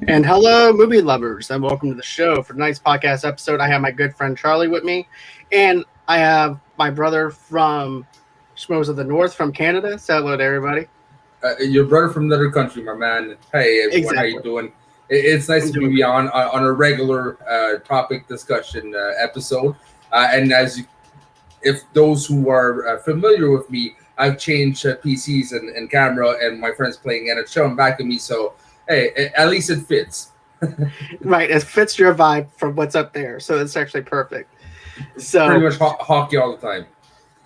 And hello, movie lovers, and welcome to the show. For tonight's podcast episode, I have my good friend Charlie with me, and I have my brother from Schmoes of the North from Canada. Say hello to everybody. Your brother from another country, my man. Hey, everyone, how you Exactly. doing? It's nice I'm to doing be good. on a regular topic discussion episode. And if those who are familiar with me, I've changed PCs and camera, and my friend's playing, and it's showing back at me. So hey, at least it fits. Right, it fits your vibe from what's up there, so it's actually perfect. Pretty So, much hockey all the time.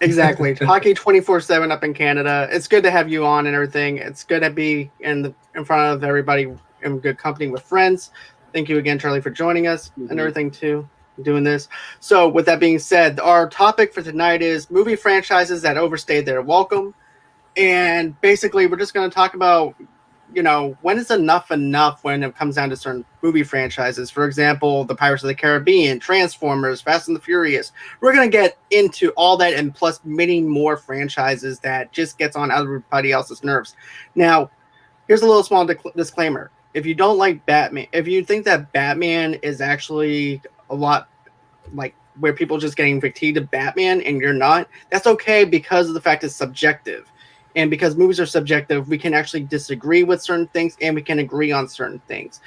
exactly, hockey 24/7 up in Canada. It's good to have you on and everything. It's good to be in front of everybody in good company with friends. Thank you again, Charlie, for joining us and everything too. Doing this. So, with that being said, our topic for tonight is movie franchises that overstayed their welcome. And basically, we're just going to talk about, when is enough when it comes down to certain movie franchises. For example, the Pirates of the Caribbean, Transformers, Fast and the Furious. We're going to get into all that and plus many more franchises that just gets on everybody else's nerves. Now, here's a little small disclaimer. If you don't like Batman, if you think that Batman is actually a lot like where people just getting fatigued of Batman and you're not, that's okay because of the fact it's subjective. And because movies are subjective, we can actually disagree with certain things and we can agree on certain things.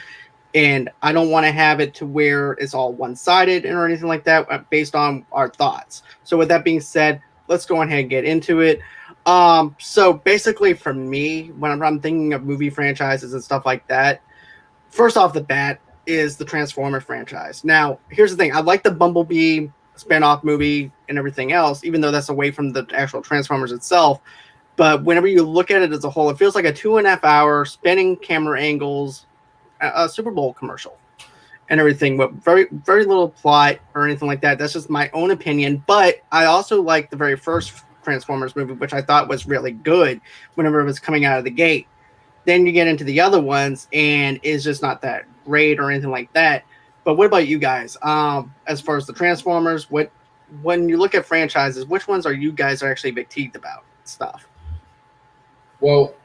And I don't want to have it to where it's all one-sided or anything like that based on our thoughts. So with that being said, let's go ahead and get into it. So basically for me, when I'm thinking of movie franchises and stuff like that, first off the bat is the Transformers franchise. Now, here's the thing. I like the Bumblebee spinoff movie and everything else, even though that's away from the actual Transformers itself. But whenever you look at it as a whole, it feels like a 2.5 hour spinning camera angles, a Super Bowl commercial and everything, but very, very little plot or anything like that. That's just my own opinion. But I also like the very first Transformers movie, which I thought was really good whenever it was coming out of the gate. Then you get into the other ones and it's just not that great or anything like that. But what about you guys? As far as the Transformers, when you look at franchises, which ones are you guys actually fatigued about stuff? Well,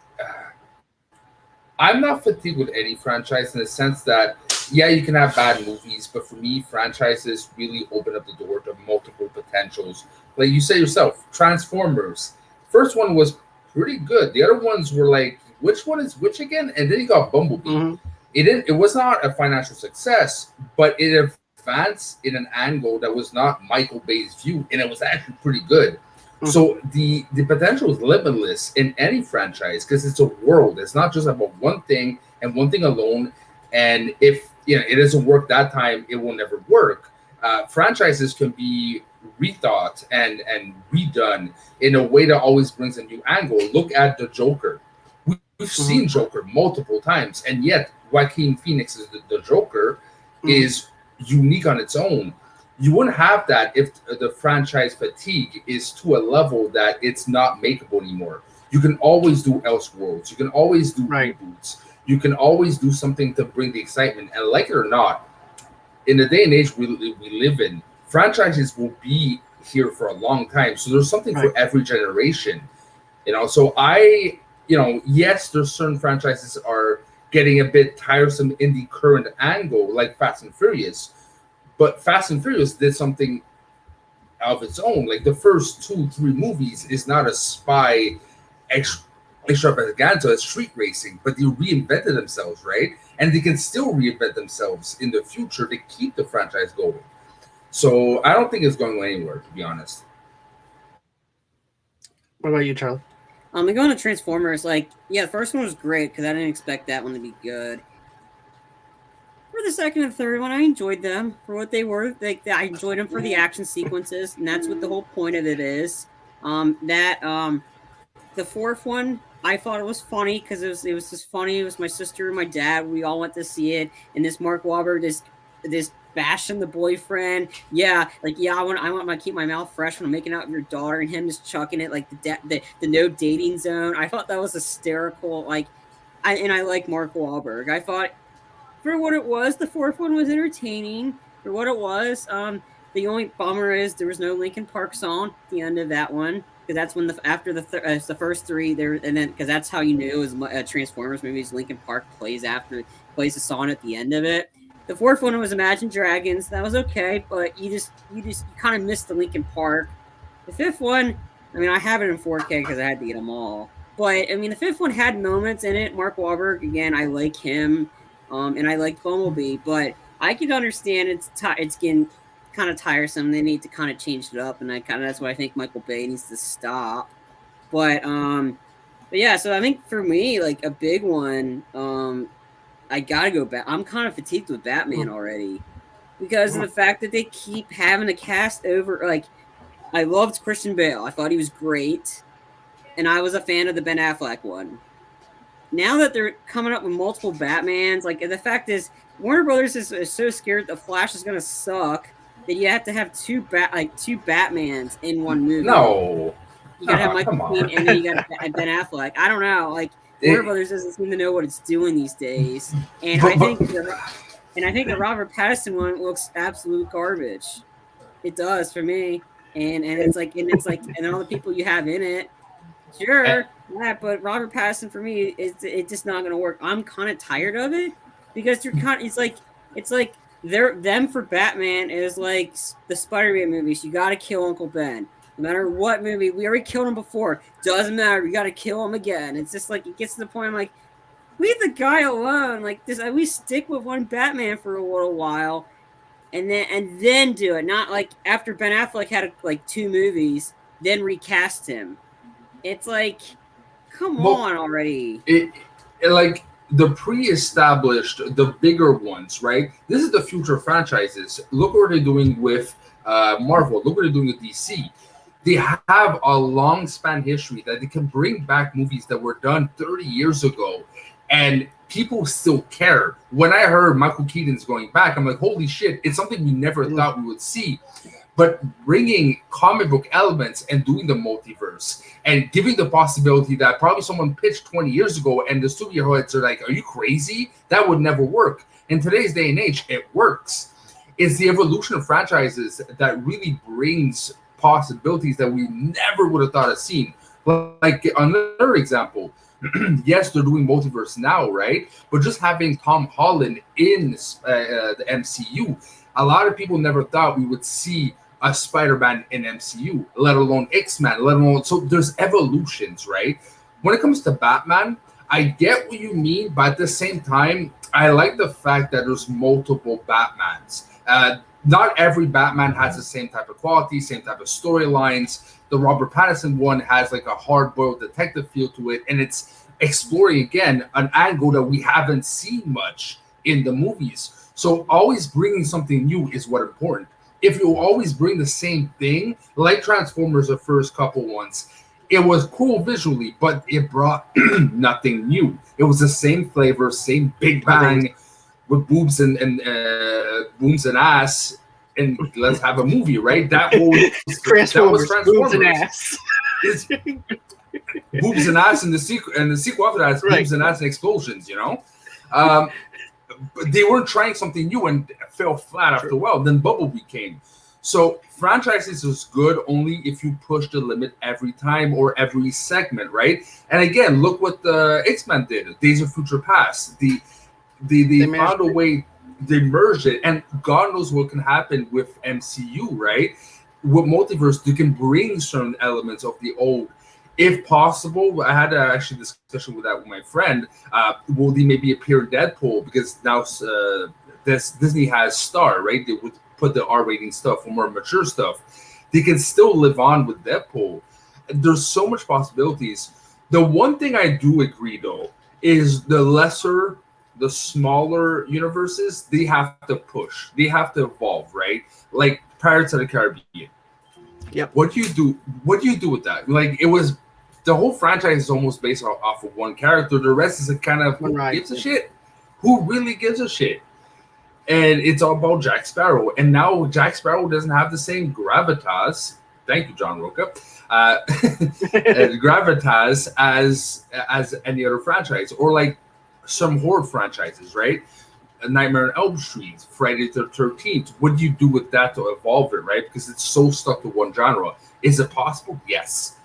I'm not fatigued with any franchise in the sense that, yeah, you can have bad movies, but for me, franchises really open up the door to multiple potentials. Like you say yourself, Transformers. First one was pretty good. The other ones were like, which one is which again? And then you got Bumblebee. Mm-hmm. It was not a financial success, but it advanced in an angle that was not Michael Bay's view, and it was actually pretty good. Mm-hmm. So the potential is limitless in any franchise because it's a world. It's not just about one thing and one thing alone. And if it doesn't work that time, it will never work. Franchises can be rethought and redone in a way that always brings a new angle. Look at the Joker. We've seen Joker multiple times, and yet Joaquin Phoenix is the Joker is unique on its own. You wouldn't have that if the franchise fatigue is to a level that it's not makeable anymore. You can always do Elseworlds. You can always do reboots. You can always do something to bring the excitement. And like it or not, in the day and age we live in, franchises will be here for a long time. So there's something for every generation. So yes, there's certain franchises are getting a bit tiresome in the current angle, like Fast and Furious. But Fast and Furious did something of its own. Like the first 2-3 movies is not a spy extravaganza, it's street racing, but they reinvented themselves, right? And they can still reinvent themselves in the future to keep the franchise going. So I don't think it's going anywhere, to be honest. What about you, Charlie? Going to Transformers, the first one was great because I didn't expect that one to be good. For the second and third one, I enjoyed them for what they were. I enjoyed them for the action sequences, and that's what the whole point of it is. The fourth one, I thought it was funny because it was just funny. It was my sister and my dad. We all went to see it, and this Mark Wahlberg this bashing the boyfriend. I want to keep my mouth fresh when I'm making out with your daughter, and him just chucking it like the no dating zone. I thought that was hysterical. I like Mark Wahlberg. I thought for what it was, the fourth one was entertaining. For what it was, the only bummer is there was no Linkin Park song at the end of that one. because that's when after the first three there, and then because that's how you knew it was Transformers movies. Linkin Park plays the song at the end of it. The fourth one was Imagine Dragons. That was okay, but you kind of missed the Linkin Park. The fifth one, I mean, I have it in 4K because I had to get them all. But I mean, the fifth one had moments in it. Mark Wahlberg, again, I like him, and I like Bumblebee. But I can understand it's getting kind of tiresome. They need to kind of change it up, and that's why I think Michael Bay needs to stop. But yeah. So I think for me, like a big one, I gotta go back. I'm kind of fatigued with Batman already because of the fact that they keep having to cast over. Like, I loved Christian Bale. I thought he was great, and I was a fan of the Ben Affleck one. Now that they're coming up with multiple Batmans, like the fact is, Warner Brothers is so scared the Flash is gonna suck that you have to have two Batmans in one movie. No, you gotta have Michael Keaton and then you got Ben Affleck. I don't know, like Warner Brothers doesn't seem to know what it's doing these days, and I think the Robert Pattinson one looks absolute garbage. It does for me, and it's like and all the people you have in it, sure, yeah, but Robert Pattinson for me it's just not gonna work. I'm kind of tired of it because it's like them for Batman is like the Spider-Man movies. You got to kill Uncle Ben. No matter what movie, we already killed him before. Doesn't matter. We got to kill him again. It's just like it gets to the point. I'm like, leave the guy alone. Like this, we stick with one Batman for a little while, and then do it. Not like after Ben Affleck had like 2 movies, then recast him. It's like, come on already. Like the pre-established, the bigger ones, right? This is the future franchises. Look what they're doing with Marvel. Look what they're doing with DC. They have a long span history that they can bring back movies that were done 30 years ago, and people still care. When I heard Michael Keaton's going back, I'm like, holy shit, it's something we never thought we would see. But bringing comic book elements and doing the multiverse and giving the possibility that probably someone pitched 20 years ago and the studio heads are like, are you crazy? That would never work. In today's day and age, it works. It's the evolution of franchises that really brings possibilities that we never would have thought of seeing. Like another example, yes, they're doing multiverse now, right? But just having Tom Holland in the MCU, a lot of people never thought we would see a Spider-Man in MCU, let alone X-Men, let alone. So there's evolutions, right? When it comes to Batman, I get what you mean, but at the same time, I like the fact that there's multiple Batmans. Not every Batman has the same type of quality, same type of storylines. The Robert Pattinson one has like a hard-boiled detective feel to it, and it's exploring again an angle that we haven't seen much in the movies. So always bringing something new is what important. If you always bring the same thing, like Transformers, the first couple ones, it was cool visually, but it brought nothing new. It was the same flavor, same Big Bang with boobs and booms and ass, and let's have a movie, right? That was Transformers. Boobs and ass. Boobs and ass, and the sequel after that is boobs and ass and explosions. You know, but they weren't trying something new and fell flat after a while. Then Bumblebee came. So franchises is good only if you push the limit every time or every segment, right? And again, look what the X-Men did. Days of Future Past. They found a way. They merged it, and God knows what can happen with MCU, right? With multiverse, you can bring certain elements of the old, if possible. I had actually discussion with that with my friend. Will they maybe appear in Deadpool, because now Disney has Star, right? They would put the R-rating stuff or more mature stuff. They can still live on with Deadpool. There's so much possibilities. The one thing I do agree though is the smaller universes, they have to push. They have to evolve, right? Like Pirates of the Caribbean. Yep. What do you do with that? Like, it was the whole franchise is almost based off of one character. The rest is a kind of who gives a shit? Who really gives a shit? And it's all about Jack Sparrow. And now Jack Sparrow doesn't have the same gravitas. Thank you, John Roca. Gravitas as any other franchise, or like some horror franchises, right? A Nightmare on Elm Street, Friday the 13th. What do you do with that to evolve it, right? Because it's so stuck to one genre. Is it possible? Yes.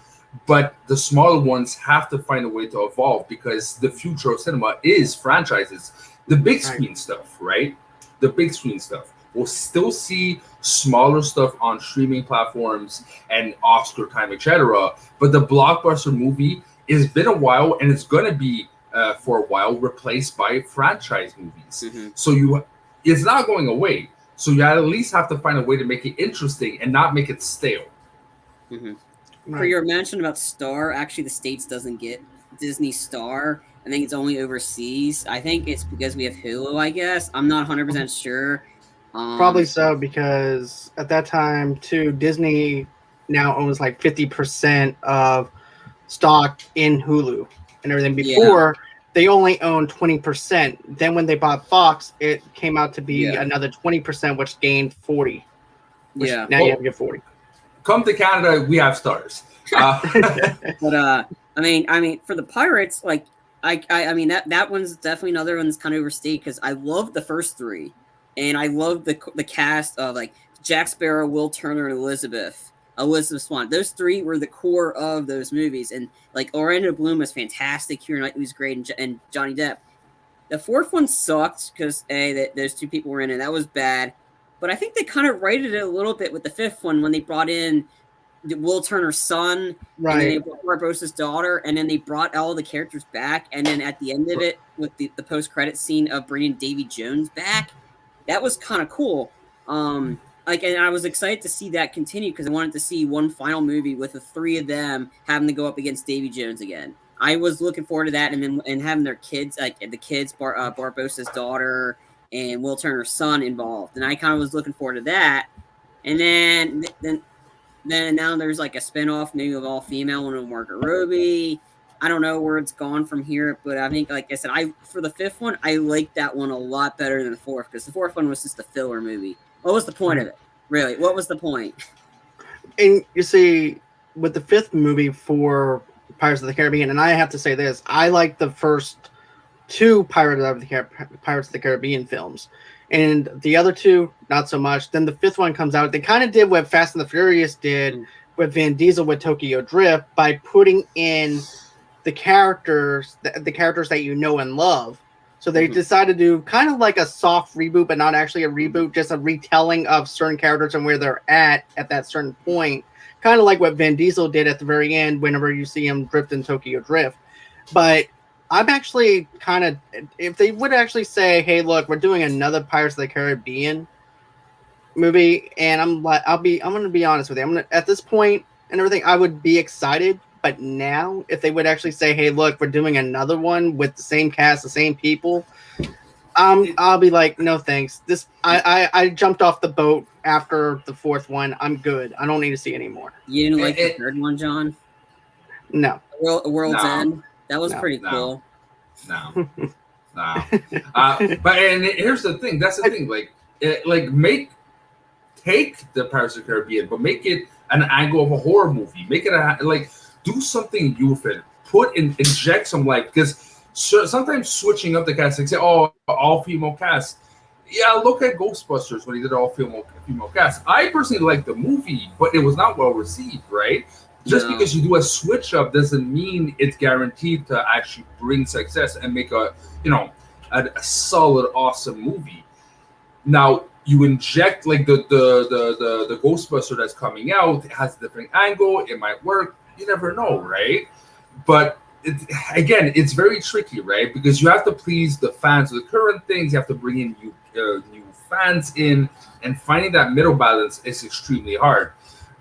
but the smaller ones have to find a way to evolve because the future of cinema is franchises. The big screen stuff, right? The big screen stuff. We'll still see smaller stuff on streaming platforms and Oscar time, etc. But the blockbuster movie has been a while, and it's going to be for a while replaced by franchise movies. So it's not going away. So you at least have to find a way to make it interesting and not make it stale. For your mention about Star, actually, the States doesn't get Disney Star. I think it's only overseas. I think it's because we have Hulu, I guess. I'm not 100% sure. Probably so, because at that time, too, Disney now owns like 50% of stock in Hulu and everything. Before, they only owned 20%. Then when they bought Fox, it came out to be another 20%, which gained 40. Now you have to get 40. Come to Canada, we have Stars. But I mean, for the Pirates, like I mean that one's definitely another one that's kind of overstated because I love the first three, and I love the cast of like Jack Sparrow, Will Turner, and Elizabeth Swann. Those three were the core of those movies, and like Orlando Bloom was fantastic. Keira Knightley was great, and Johnny Depp. The fourth one sucked because those two people were in it. That was bad. But I think they kind of righted it a little bit with the fifth one when they brought in Will Turner's son, and then they brought Barbossa's daughter, and then they brought all the characters back. And then at the end of it, with the post-credit scene of bringing Davy Jones back, that was kind of cool. And I was excited to see that continue because I wanted to see one final movie with the three of them having to go up against Davy Jones again. I was looking forward to that, and having their kids, like the kids, Barbossa's daughter and Will Turner's son involved, and I kind of was looking forward to that. And then now there's like a spinoff, maybe of all female one with Margaret Robbie. I don't know where it's gone from here, but I think, like I said, for the fifth one, I like that one a lot better than the fourth because the fourth one was just a filler movie. What was the point of it? Really, what was the point? And you see, with the fifth movie for Pirates of the Caribbean, and I have to say this, I like the first two Pirates of the Caribbean films, and the other two not so much. Then the fifth one comes out. They kind of did what Fast and the Furious did with Vin Diesel with Tokyo Drift by putting in the characters that you know and love. So they decided to do kind of like a soft reboot, but not actually a reboot, just a retelling of certain characters and where they're at that certain point. Kind of like what Vin Diesel did at the very end whenever you see him drift in Tokyo Drift. But I'm actually kind of, if they would actually say, hey, look, we're doing another Pirates of the Caribbean movie, and I'm going to be honest with you. At this point and everything, I would be excited. But now, if they would actually say, hey, look, we're doing another one with the same cast, the same people, I'll be like, no, thanks. I jumped off the boat after the fourth one. I'm good. I don't need to see anymore. You didn't like the third one, John? No. World's End? That was pretty cool. No. But and here's the thing. That's the thing. Take the Pirates of the Caribbean, but make it an angle of a horror movie. Make it do something new with it. Inject some life, because sometimes switching up the cast, they say, "Oh, all female cast." Yeah, look at Ghostbusters when he did all female cast. I personally liked the movie, but it was not well received, right? Just because you do a switch up doesn't mean it's guaranteed to actually bring success and make a solid, awesome movie. Now you inject like the Ghostbuster that's coming out. It has a different angle. It might work. You never know, right? But it's very tricky, right? Because you have to please the fans of the current things. You have to bring in new fans in, and finding that middle balance is extremely hard.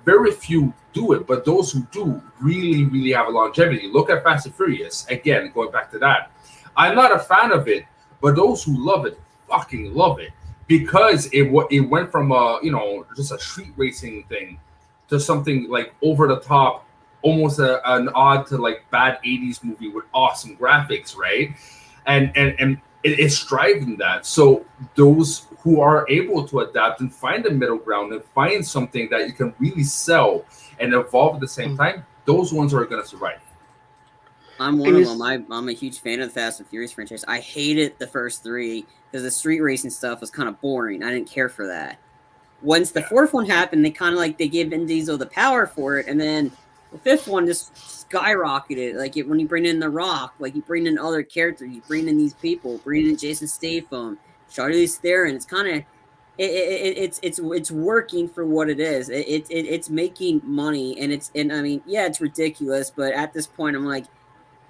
Very few do it, but those who do really, really have a longevity. Look at Fast and Furious. Again, going back to that. I'm not a fan of it, but those who love it fucking love it, because it went from just a street racing thing to something like over the top, almost an odd to like bad 80s movie with awesome graphics, right? And it's striving that. So those who are able to adapt and find the middle ground and find something that you can really sell and evolve at the same time, those ones are going to survive. I'm one of them. I'm a huge fan of the Fast and Furious franchise. I hated the first three because the street racing stuff was kind of boring. I didn't care for that. Once the fourth one happened, they gave Vin Diesel the power for it, and then The fifth one just skyrocketed. Like when you bring in The Rock, like you bring in other characters, you bring in these people, bring in Jason Statham, Charlize Theron. It's kind of it's working for what it is. It's making money, and I mean, yeah, it's ridiculous, but at this point, I'm like,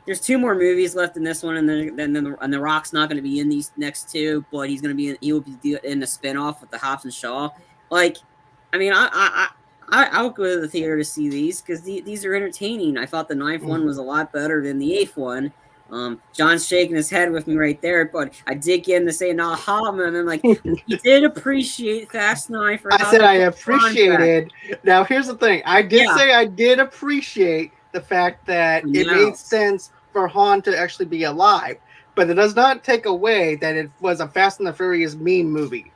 there's 2 more movies left in this one, and then The Rock's not going to be in these next 2, but he will be in a spinoff with the Hobbs and Shaw. Like, I mean, I would go to the theater to see these because these are entertaining. I thought the 9th one was a lot better than the 8th one. John's shaking his head with me right there, but I did get him to say "Nah," and I'm like, you did appreciate Fast 9 for. I said I appreciated. Now here's the thing: I did say I did appreciate the fact that it made sense for Han to actually be alive, but it does not take away that it was a Fast and the Furious meme movie.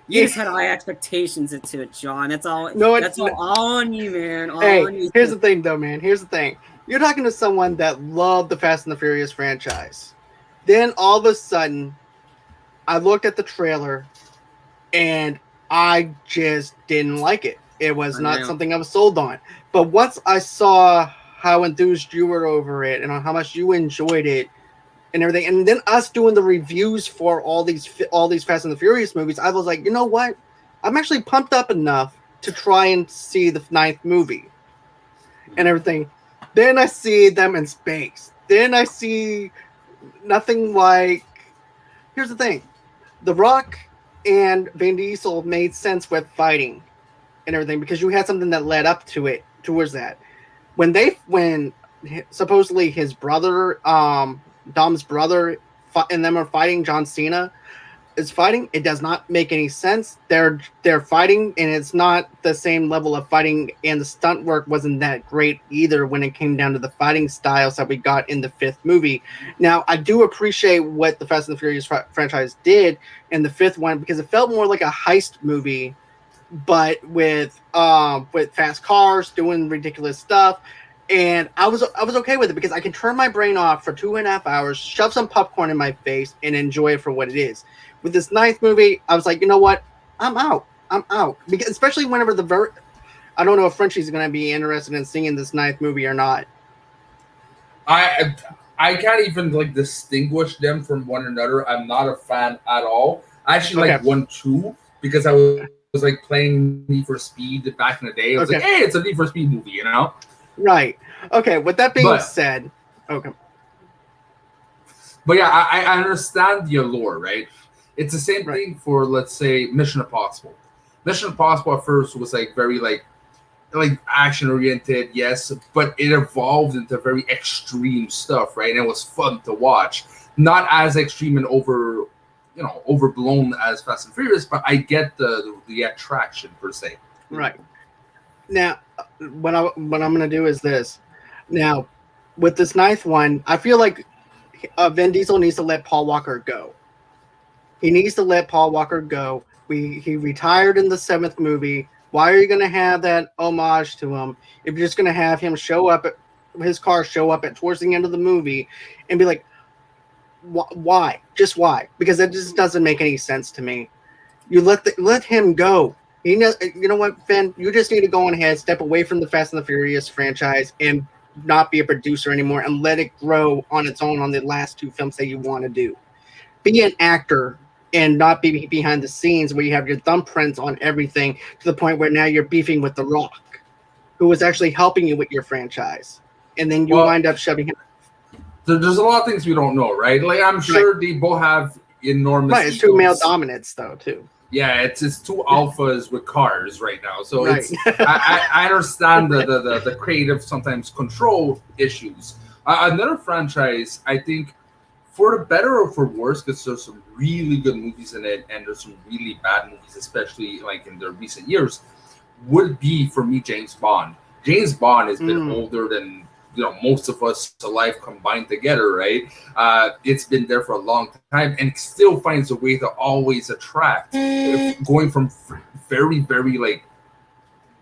You just had high expectations into it, John. That's all. No, that's all on you, man. All hey, on you. Here's the thing, though, man. Here's the thing. You're talking to someone that loved the Fast and the Furious franchise. Then all of a sudden, I looked at the trailer, and I just didn't like it. It was not something I was sold on. But once I saw how enthused you were over it and how much you enjoyed it and everything, and then us doing the reviews for all these Fast and the Furious movies, I was like, you know what? I'm actually pumped up enough to try and see the 9th movie and everything. Then I see them in space. Then I see nothing like... Here's the thing. The Rock and Vin Diesel made sense with fighting and everything because you had something that led up to it, towards that. When supposedly his brother, Dom's brother, and them are fighting, John Cena is fighting, it does not make any sense. They're fighting, and it's not the same level of fighting, and the stunt work wasn't that great either when it came down to the fighting styles that we got in the 5th movie. Now, I do appreciate what the Fast and the Furious franchise did in the 5th one because it felt more like a heist movie, but with fast cars doing ridiculous stuff. And I was okay with it because I can turn my brain off for 2.5 hours, shove some popcorn in my face, and enjoy it for what it is. With this 9th movie, I was like, you know what? I'm out. Because especially whenever I don't know if Frenchie's going to be interested in seeing this 9th movie or not. I can't even distinguish them from one another. I'm not a fan at all. I actually like 1, 2 because I was playing Need for Speed back in the day. I was like, hey, it's a Need for Speed movie, you know? Right. Okay. With that being said, okay. But yeah, I understand the allure, right? It's the same thing for, let's say, Mission Impossible. Mission Impossible at first was very action oriented, yes, but it evolved into very extreme stuff, right? And it was fun to watch. Not as extreme and overblown as Fast and Furious, but I get the attraction per se. Right. Now, what I'm going to do is this. Now, with this 9th one, I feel like Vin Diesel needs to let Paul Walker go. He needs to let Paul Walker go. He retired in the 7th movie. Why are you going to have that homage to him if you're just going to have him his car show up at towards the end of the movie and be like, why? Just why? Because that just doesn't make any sense to me. You let him go. You know what, Finn? You just need to go on ahead, step away from the Fast and the Furious franchise, and not be a producer anymore, and let it grow on its own on the last 2 films that you want to do. Be an actor and not be behind the scenes where you have your thumbprints on everything to the point where now you're beefing with The Rock, who was actually helping you with your franchise, and then you wind up shoving him. There's a lot of things we don't know, right? I'm sure they both have enormous. Right, it's 2 male dominants though too. Yeah, it's 2 alphas with cars right now. So it's I understand the creative sometimes control issues. Another franchise, I think, for the better or for worse, because there's some really good movies in it and there's some really bad movies, especially in the recent years, would be for me James Bond. James Bond has been older than most of us alive combined together, right? It's been there for a long time and still finds a way to always attract. Going from very, very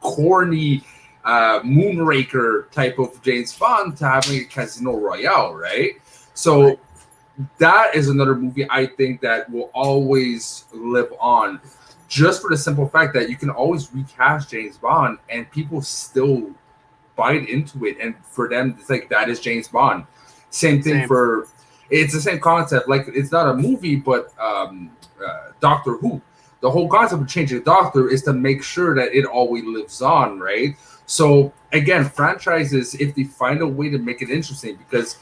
corny Moonraker type of James Bond to having a Casino Royale, right? So that is another movie I think that will always live on, just for the simple fact that you can always recast James Bond and people still buy into it, and for them, it's like that is James Bond. Same thing for. It's the same concept. Like it's not a movie, but Doctor Who. The whole concept of changing the Doctor is to make sure that it always lives on, right? So again, franchises, if they find a way to make it interesting, because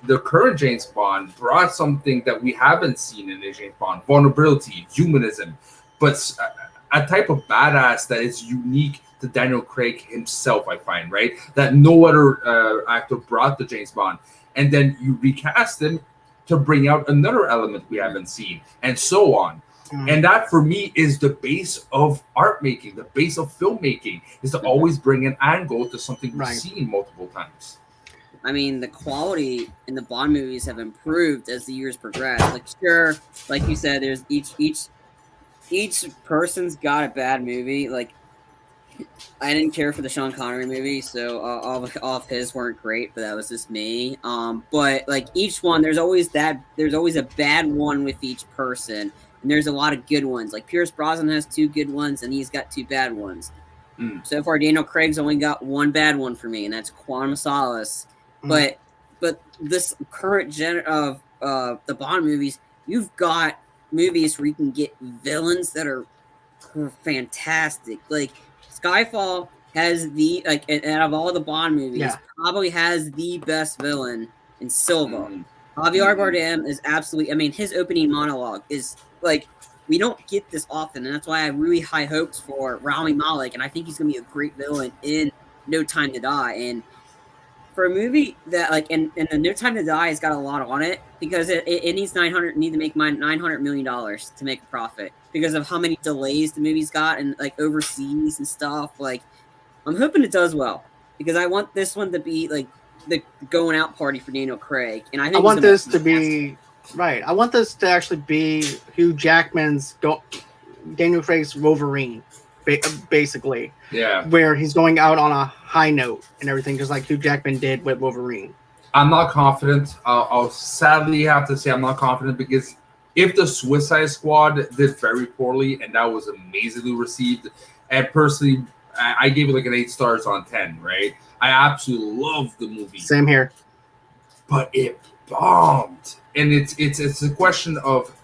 the current James Bond brought something that we haven't seen in a James Bond: vulnerability, humanism, but a type of badass that is unique to Daniel Craig himself. I find, right, that no other actor brought to James Bond, and then you recast him to bring out another element we haven't seen, and so on. And that, for me, is the base of art making, the base of filmmaking, is to always bring an angle to something we've seen multiple times. I mean, the quality in the Bond movies have improved as the years progress. Like, sure, like you said, there's each person's got a bad movie. Like, I didn't care for the Sean Connery movie, so all of his weren't great, but that was just me. But like each one, there's always a bad one with each person. And there's a lot of good ones. Like Pierce Brosnan has 2 good ones, and he's got 2 bad ones. So far, Daniel Craig's only got 1 bad one for me, and that's Quantum of Solace. But this current gen of the Bond movies, you've got movies where you can get villains that are fantastic. Like Skyfall has out of all the Bond movies, probably has the best villain in Silva. Javier Bardem is absolutely. I mean, his opening monologue is. Like, we don't get this often, and that's why I have really high hopes for Rami Malek, and I think he's going to be a great villain in No Time to Die. And for a movie that, like, and the No Time to Die has got a lot on it, because it needs to make $900 million to make a profit, because of how many delays the movie's got, and, like, overseas and stuff. Like, I'm hoping it does well, because I want this one to be, like, the going out party for Daniel Craig. And I want this to be... Right. I want this to actually be Hugh Jackman's Daniel Craig's Wolverine, basically. Yeah. Where he's going out on a high note and everything, just like Hugh Jackman did with Wolverine. I'm not confident. I'll sadly have to say I'm not confident, because if the Suicide Squad did very poorly and that was amazingly received, and personally, I gave it like an 8 stars on 10, right? I absolutely love the movie. Same here. But it bombed. And it's a question of,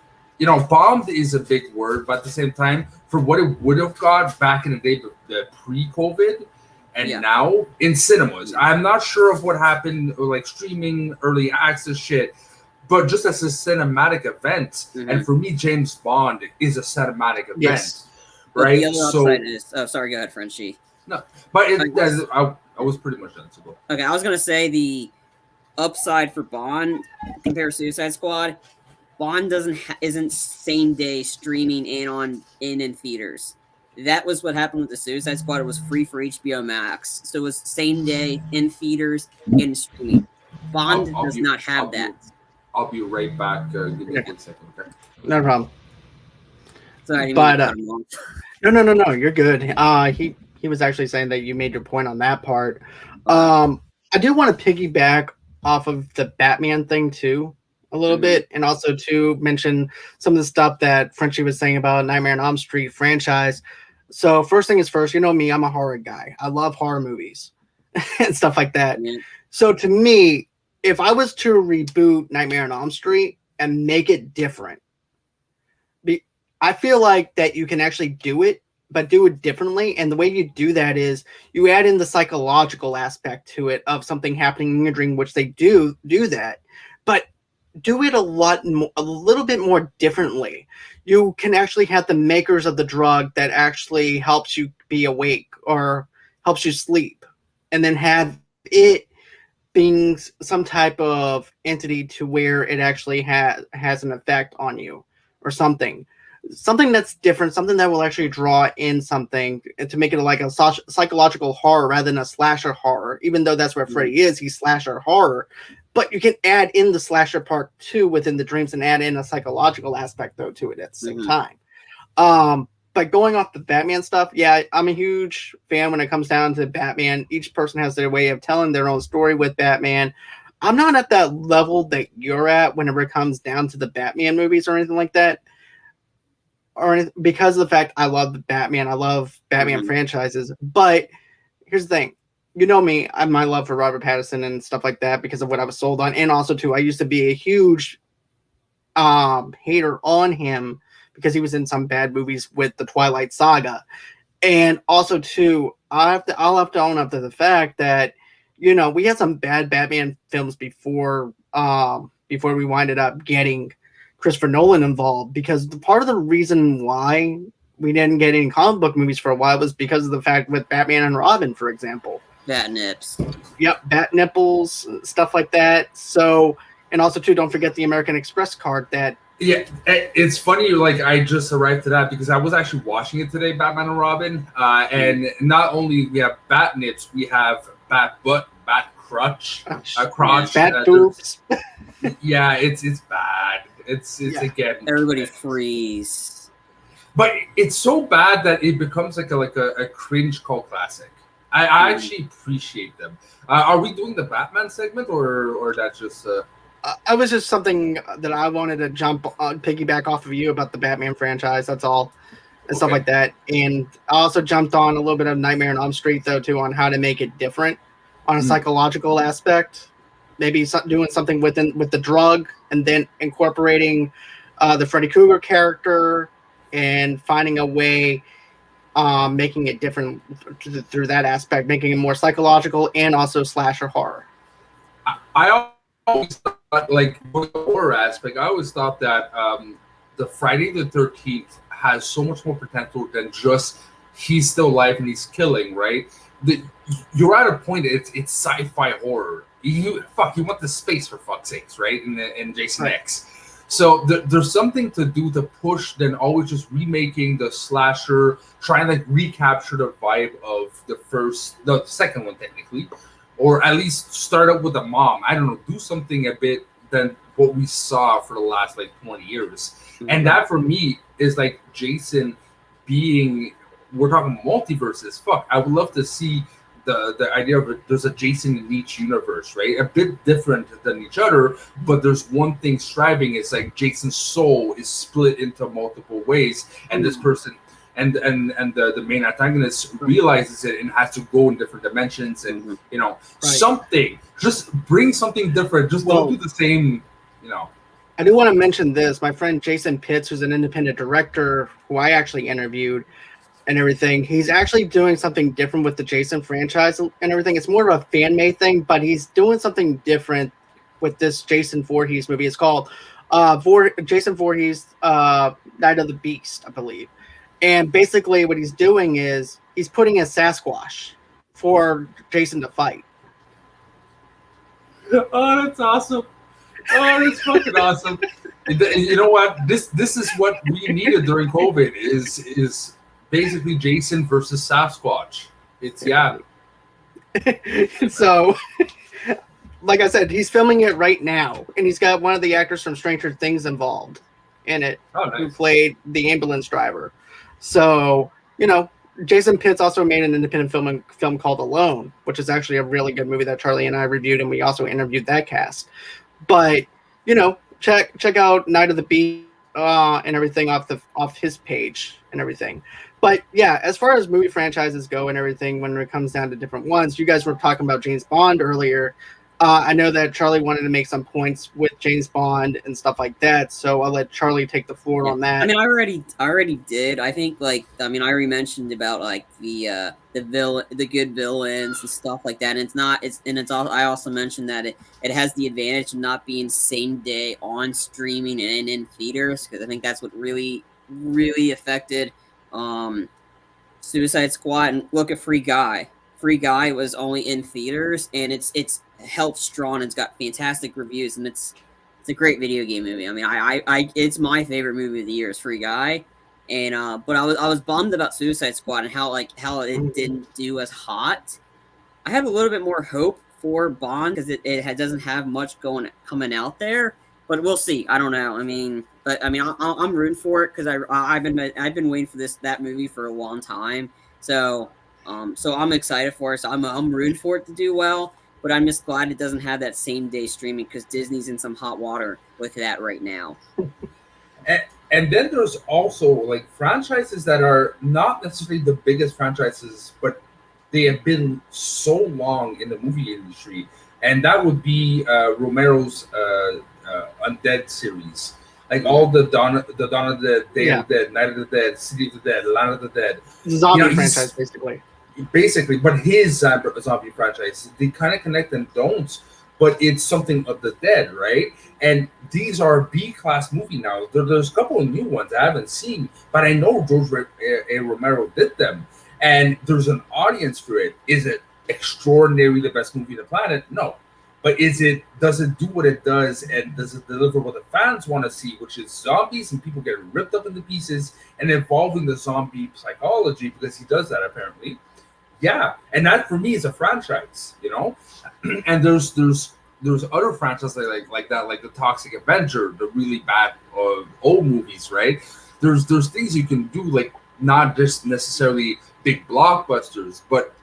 bombed is a big word, but at the same time, for what it would have got back in the day, the pre-COVID, and now in cinemas, I'm not sure of what happened, like streaming, early access shit, but just as a cinematic event, and for me, James Bond is a cinematic event, right? The other upside is, sorry, go ahead, Frenchie. No, but I was pretty much done. So go. Okay, I was gonna say the upside for Bond compared to Suicide Squad, Bond isn't same day streaming in theaters. That was what happened with the Suicide Squad. It was free for HBO Max, so it was same day in theaters and streaming. Bond does not have that. I'll be right back. Give me a good second, okay? No problem. Sorry, but no, you're good. He was actually saying that you made your point on that part. I do want to piggyback off of the Batman thing too a little bit, and also to mention some of the stuff that Frenchie was saying about Nightmare on Elm Street franchise. So first thing is first, you know me, I'm a horror guy. I love horror movies and stuff like that. So to me, if I was to reboot Nightmare on Elm Street and make it different, I feel like that you can actually do it, but do it differently. And the way you do that is you add in the psychological aspect to it of something happening in your dream, which they do that, but do it a little bit more differently. You can actually have the makers of the drug that actually helps you be awake or helps you sleep, and then have it being some type of entity to where it actually has an effect on you or something that's different, something that will actually draw in something to make it like a psychological horror rather than a slasher horror, even though that's where Freddy is. He's slasher horror, but you can add in the slasher part too within the dreams and add in a psychological aspect though to it at the same time. But going off the Batman stuff, yeah, I'm a huge fan when it comes down to Batman. Each person has their way of telling their own story with Batman. I'm not at that level that you're at whenever it comes down to the Batman movies or anything like that. Or because of the fact I love the Batman, I love Batman franchises. But here's the thing. you know me, I my love for Robert Pattinson and stuff like that because of what I was sold on, and also too, I used to be a huge hater on him because he was in some bad movies with the Twilight Saga, and also too, I'll have to own up to the fact that we had some bad Batman films before we winded up getting Christopher Nolan involved, because part of the reason why we didn't get any comic book movies for a while was because of the fact with Batman and Robin, for example. Bat nips. Yep, bat nipples, stuff like that. So, and also too, don't forget the American Express card that. Yeah, it's funny. Like, I just arrived to that because I was actually watching it today, Batman and Robin, and not only we have bat nips, we have bat butt, bat crotch, crotch, bat boobs. Yeah, it's bad. It's again, everybody freeze. But it's so bad that it becomes like a cringe cult classic. I actually appreciate them. Are we doing the Batman segment or that's just? It was just something that I wanted to piggyback off of you about the Batman franchise. That's all, and stuff like that. And I also jumped on a little bit of Nightmare on Elm Street though too, on how to make it different on a psychological aspect. Maybe doing something with the drug, and then incorporating the Freddy Krueger character and finding a way, making it different through that aspect, making it more psychological and also slasher horror. I always thought, like, with the horror aspect, I always thought that the Friday the 13th has so much more potential than just he's still alive and he's killing, right? You're at a point, it's sci-fi horror. You want the space, for fuck's sakes, right? In Jason X. So there's something to do to push than always just remaking the slasher, trying to recapture the vibe of the second one technically, or at least start up with a mom. I don't know, do something a bit than what we saw for the last like 20 years. And that for me is like Jason being, we're talking multiverses. I would love to see the idea of there's a Jason in each universe, right? A bit different than each other, but there's one thing striving. It's like Jason's soul is split into multiple ways, and this person and the main antagonist realizes it and has to go in different dimensions, and something. Just bring something different. Just don't do the same, I do want to mention this. My friend Jason Pitts, who's an independent director who I actually interviewed and everything, he's actually doing something different with the Jason franchise and everything. It's more of a fan-made thing, but he's doing something different with this Jason Voorhees movie. It's called Jason Voorhees, Night of the Beast, I believe. And basically what he's doing is he's putting a Sasquatch for Jason to fight. Oh, that's awesome. Oh, that's fucking awesome. You know what? This is what we needed during COVID is basically Jason versus Sasquatch. It's So, like I said, he's filming it right now, and he's got one of the actors from Stranger Things involved in it, who played the ambulance driver. So, Jason Pitts also made an independent film called Alone, which is actually a really good movie that Charlie and I reviewed, and we also interviewed that cast. But check out Night of the Beast and everything off his page and everything. But yeah, as far as movie franchises go and everything, when it comes down to different ones, you guys were talking about James Bond earlier. I know that Charlie wanted to make some points with James Bond and stuff like that, so I'll let Charlie take the floor on that. I mean, I already did. I think, I already mentioned about like the good villains and stuff like that. And I also mentioned that it has the advantage of not being same day on streaming and in theaters, because I think that's what really affected Suicide Squad. And look at Free Guy. Free Guy was only in theaters, and it's held strong. It's got fantastic reviews, and it's a great video game movie. I mean, I it's my favorite movie of the year is Free Guy, and but I was bummed about Suicide Squad and how it didn't do as hot. I have a little bit more hope for Bond because it doesn't have much coming out there, but we'll see. I don't know. I'm rooting for it because I've been waiting for that movie for a long time. So I'm excited for it. So I'm rooting for it to do well, but I'm just glad it doesn't have that same day streaming because Disney's in some hot water with that right now. And then there's also like franchises that are not necessarily the biggest franchises, but they have been so long in the movie industry, and that would be Romero's Undead series. Like all the Dawn of the Dead, Day of the Dead, Night of the Dead, City of the Dead, Land of the Dead. The zombie franchise, basically. Basically, but his zombie franchise, they kind of connect and don't, but it's something of the dead, right? And these are B-class movie now. There's a couple of new ones I haven't seen, but I know George A. Romero did them, and there's an audience for it. Is it extraordinarily the best movie on the planet? No. But does it do what it does, and does it deliver what the fans want to see, which is zombies and people getting ripped up into pieces and involving the zombie psychology, because he does that apparently. Yeah, and that for me is a franchise, you know. And there's other franchises like that, like the Toxic Avenger, the really bad old movies, right? There's things you can do, like not just necessarily big blockbusters, but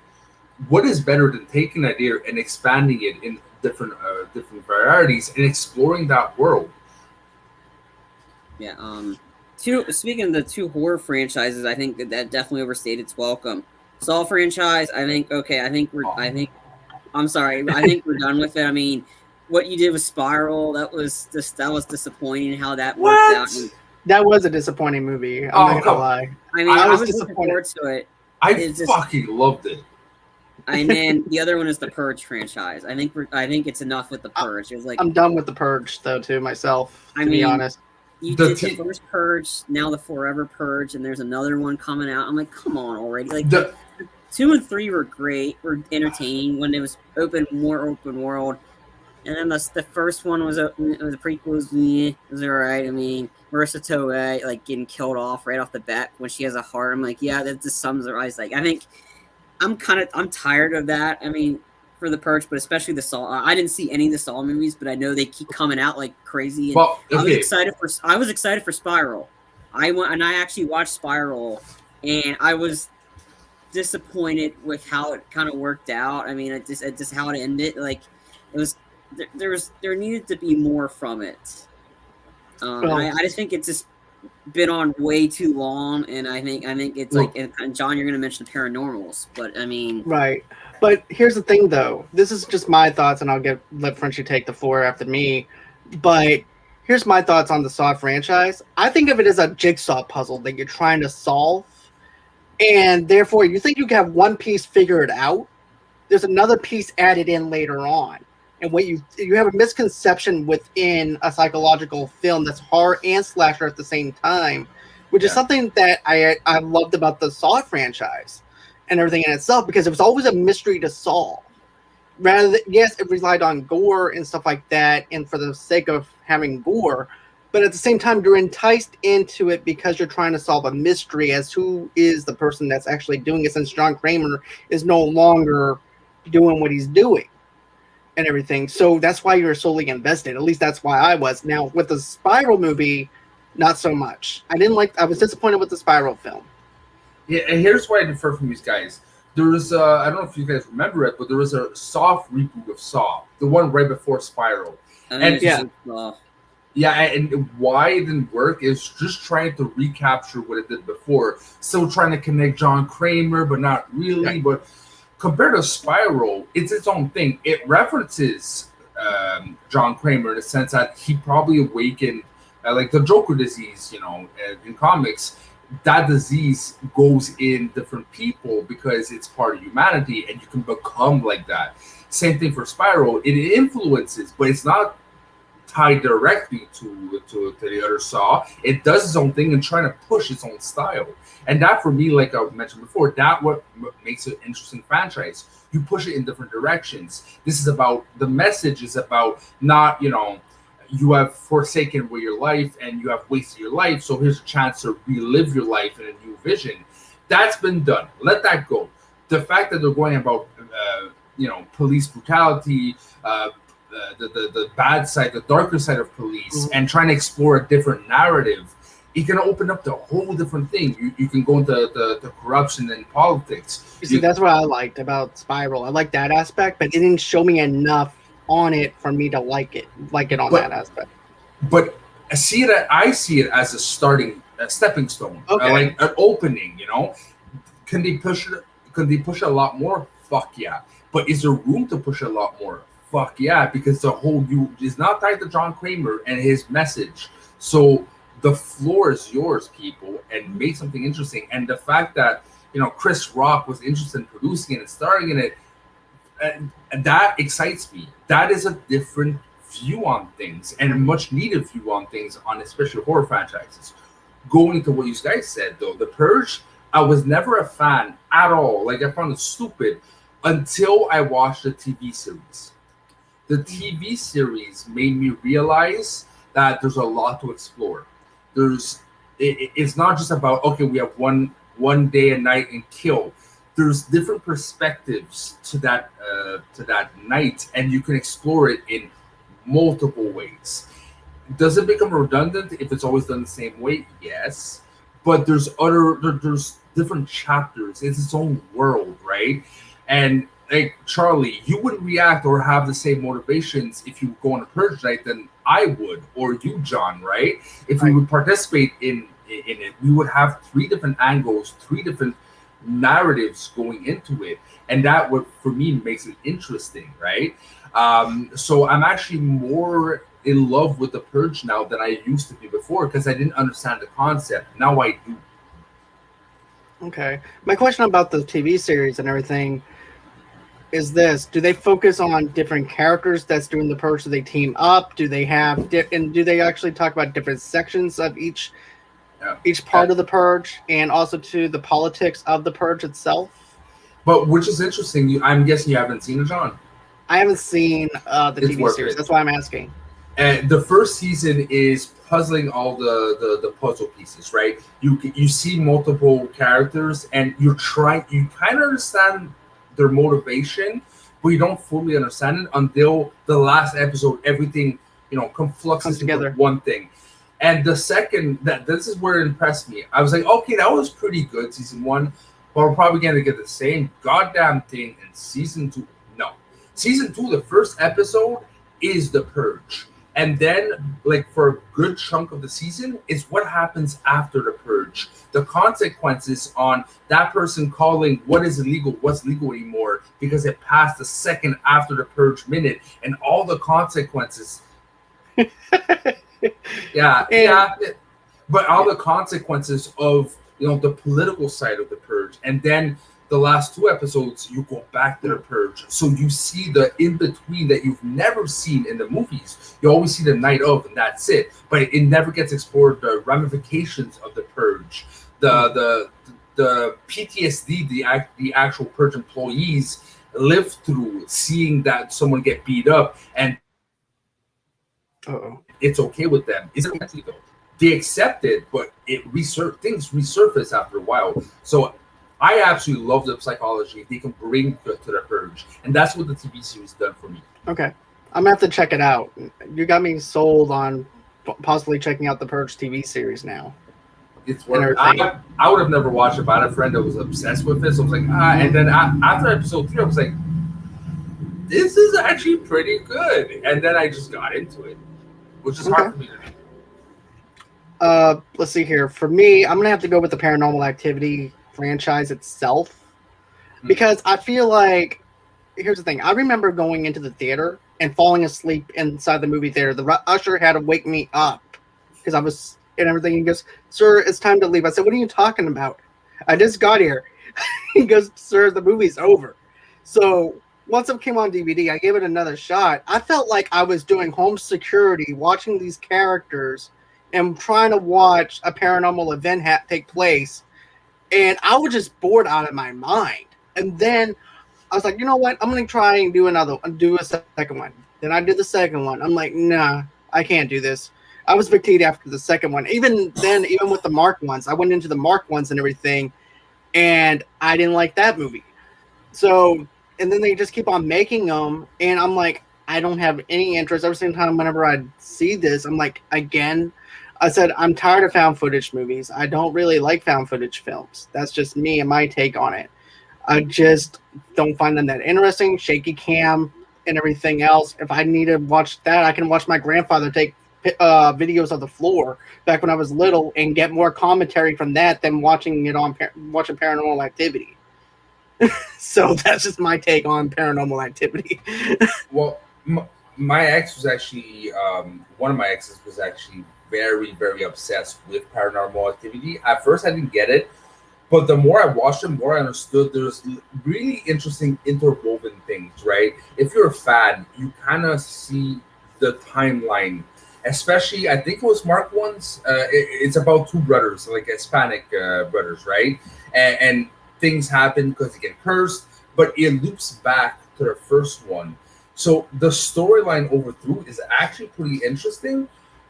what is better than taking an idea and expanding it in different varieties and exploring that world? Yeah. Speaking of the two horror franchises, I think that definitely overstayed its welcome. Saw franchise, I think we're done with it. I mean, what you did with Spiral, that was disappointing how that worked out. That was a disappointing movie. I'm not gonna lie. I mean, I was looking forward to it. I fucking loved it. And then the other one is the Purge franchise. I think it's enough with the Purge. It was like, I'm done with the Purge though, too, myself. To be honest, you did the first Purge, now the Forever Purge, and there's another one coming out. I'm like, come on already! Like 2 and 3 were great, were entertaining when it was more open world, and then the first one was the prequel was alright. I mean, Marissa Tomei like getting killed off right off the bat when she has a heart. I'm like, yeah, that just sums it. I was like, I think I'm tired of that. I mean, for the Purge, but especially the Saw. I didn't see any of the Saw movies, but I know they keep coming out like crazy. And well, okay. I was excited for Spiral. I actually watched Spiral, and I was disappointed with how it kind of worked out. I mean, it just how it ended. Like, it was there needed to be more from it. I just think it's just been on way too long, and I think it's like, and John, you're going to mention Paranormals, but I mean, right. But here's the thing, though. This is just my thoughts, and I'll let Frenchie take the floor after me. But here's my thoughts on the Saw franchise. I think of it as a jigsaw puzzle that you're trying to solve, and therefore you think you can have one piece figured out. There's another piece added in later on, and what you have a misconception within a psychological film that's horror and slasher at the same time, which is something that I loved about the Saw franchise and everything in itself, because it was always a mystery to solve. Rather than, yes, it relied on gore and stuff like that, and for the sake of having gore, but at the same time, you're enticed into it because you're trying to solve a mystery as who is the person that's actually doing it, since John Kramer is no longer doing what he's doing and everything. So that's why you're solely invested. At least that's why I was. Now, with the Spiral movie, not so much. I was disappointed with the Spiral film. Yeah, and here's why I differ from these guys. There was I don't know if you guys remember it, but there was a soft reboot of Saw, the one right before Spiral. And why it didn't work is just trying to recapture what it did before. Still trying to connect John Kramer, but not really. Right. But compared to Spiral, it's its own thing. It references John Kramer in the sense that he probably awakened like the Joker disease, in comics. That disease goes in different people because it's part of humanity, and you can become like that. Same thing for Spiral. It influences, but it's not tied directly to the other Saw. It does its own thing and trying to push its own style. And that, for me, like I mentioned before, that what makes it an interesting franchise. You push it in different directions. This is about, the message is about not, you have forsaken with your life and you have wasted your life, so here's a chance to relive your life in a new vision. That's been done. Let that go. The fact that they're going about, police brutality, the bad side, the darker side of police, and trying to explore a different narrative, it can open up to a whole different thing. You can go into the corruption and politics. You see, that's what I liked about Spiral. I like that aspect, but it didn't show me enough on it for me to like it on that aspect. But I see it as a stepping stone, like an opening. Can they push a lot more? Fuck yeah. But is there room to push a lot more? Fuck yeah, because the whole you is not tied to John Kramer and his message. So the floor is yours, people, and make something interesting. And the fact that Chris Rock was interested in producing it and starring in it, and that excites me. That is a different view on things and a much needed view on things, on especially horror franchises. Going to what you guys said though, The Purge, I was never a fan at all. Like, I found it stupid until I watched the TV series. The TV series made me realize that there's a lot to explore. It's not just about, okay, we have one day and night and kill. There's different perspectives to that night, and you can explore it in multiple ways. Does it become redundant if it's always done the same way? Yes, but there's different chapters. It's its own world, right? And like Charlie, you wouldn't react or have the same motivations if you go on a purge night than I would, or you, John, right? If we would participate in it, we would have 3 different angles, 3 different narratives going into it, and that what for me makes it interesting, right? So I'm actually more in love with the Purge now than I used to be before, because I didn't understand the concept. Now I do. Okay, my question about the TV series and everything is this: do they focus on different characters that's doing the Purge? Do they team up? Do they have and do they actually talk about different sections of each part of the Purge, and also to the politics of the Purge itself? But which is interesting. I'm guessing you haven't seen it, John. I haven't seen the TV series. That's why I'm asking. And the first season is puzzling all the puzzle pieces, right? You see multiple characters, and you kind of understand their motivation, but you don't fully understand it until the last episode. Everything comes together one thing. And the second, this is where it impressed me. I was like, okay, that was pretty good, season 1, but we're probably going to get the same goddamn thing in season 2. No. Season 2, the first episode is the Purge. And then, like, for a good chunk of the season, is what happens after the Purge. The consequences on that person calling what is illegal, what's legal anymore, because it passed the second after the Purge minute, and all the consequences. Yeah. But all the consequences of the political side of the Purge, and then the last 2 episodes you go back to the Purge, so you see the in between that you've never seen in the movies. You always see the night of, and that's it. But it never gets explored the ramifications of the Purge, the PTSD the actual Purge employees live through, seeing that someone get beat up, and it's okay with them. Is it actually though? They accept it, but things resurface after a while. So I absolutely love the psychology they can bring to the Purge, and that's what the TV series done for me. Okay, I'm gonna have to check it out. You got me sold on possibly checking out the Purge TV series now. It's worth. I would have never watched it, but I had a friend that was obsessed with it, so I was like, and then after episode 3, I was like, this is actually pretty good, and then I just got into it, which is hard for me to do. Let's see here. For me, I'm gonna have to go with the Paranormal Activity franchise itself, because I feel like, here's the thing. I remember going into the theater and falling asleep inside the movie theater. The usher had to wake me up because I was and everything. He goes, "Sir, it's time to leave." I said, "What are you talking about? I just got here." He goes, "Sir, the movie's over." So once it came on DVD, I gave it another shot. I felt like I was doing home security, watching these characters and trying to watch a paranormal event take place. And I was just bored out of my mind. And then I was like, you know what? I'm going to try and do a second one. Then I did the second one. I'm like, nah, I can't do this. I was fatigued after the second one. Even then, even with the Mark ones, I went into the Mark ones and everything, and I didn't like that movie. So, and then they just keep on making them, and I'm like, I don't have any interest. Every single time whenever I see this, I'm like, again, I said, I'm tired of found footage movies. I don't really like found footage films. That's just me and my take on it. I just don't find them that interesting. Shaky cam and everything else. If I need to watch that, I can watch my grandfather take videos of the floor back when I was little and get more commentary from that than watching Paranormal Activity. So that's just my take on Paranormal Activity. Well, my ex was actually one of my exes was actually very very obsessed with Paranormal Activity. At first, I didn't get it, but the more I watched it, the more I understood there's really interesting interwoven things. Right? If you're a fan, you kind of see the timeline. Especially, I think it was Mark one's. It's about two brothers, like Hispanic brothers, right? And things happen because they get cursed, but it loops back to the first one. So the storyline overthrough is actually pretty interesting.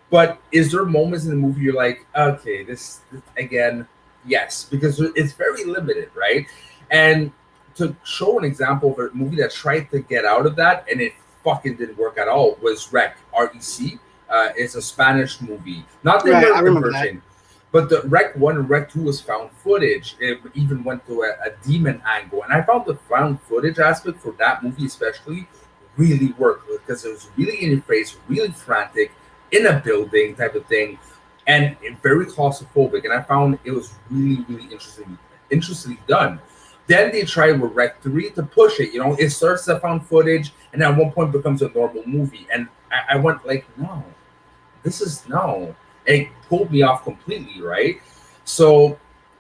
But is there moments in the movie you're like, okay, this again? Yes, because it's very limited, right? And to show an example of a movie that tried to get out of that and it fucking didn't work at all was Rec, REC. It's a Spanish movie, not the Right, I American remember version. But the Rec 1 and Rec 2 was found footage. It even went to a demon angle. And I found the found footage aspect for that movie especially really worked because it was really in your face, really frantic, in a building type of thing, and very claustrophobic. And I found it was really, really interestingly done. Then they tried with Rec 3 to push it. You know, it starts as found footage and at one point becomes a normal movie. And I went like, no, this is no. It pulled me off completely, right? So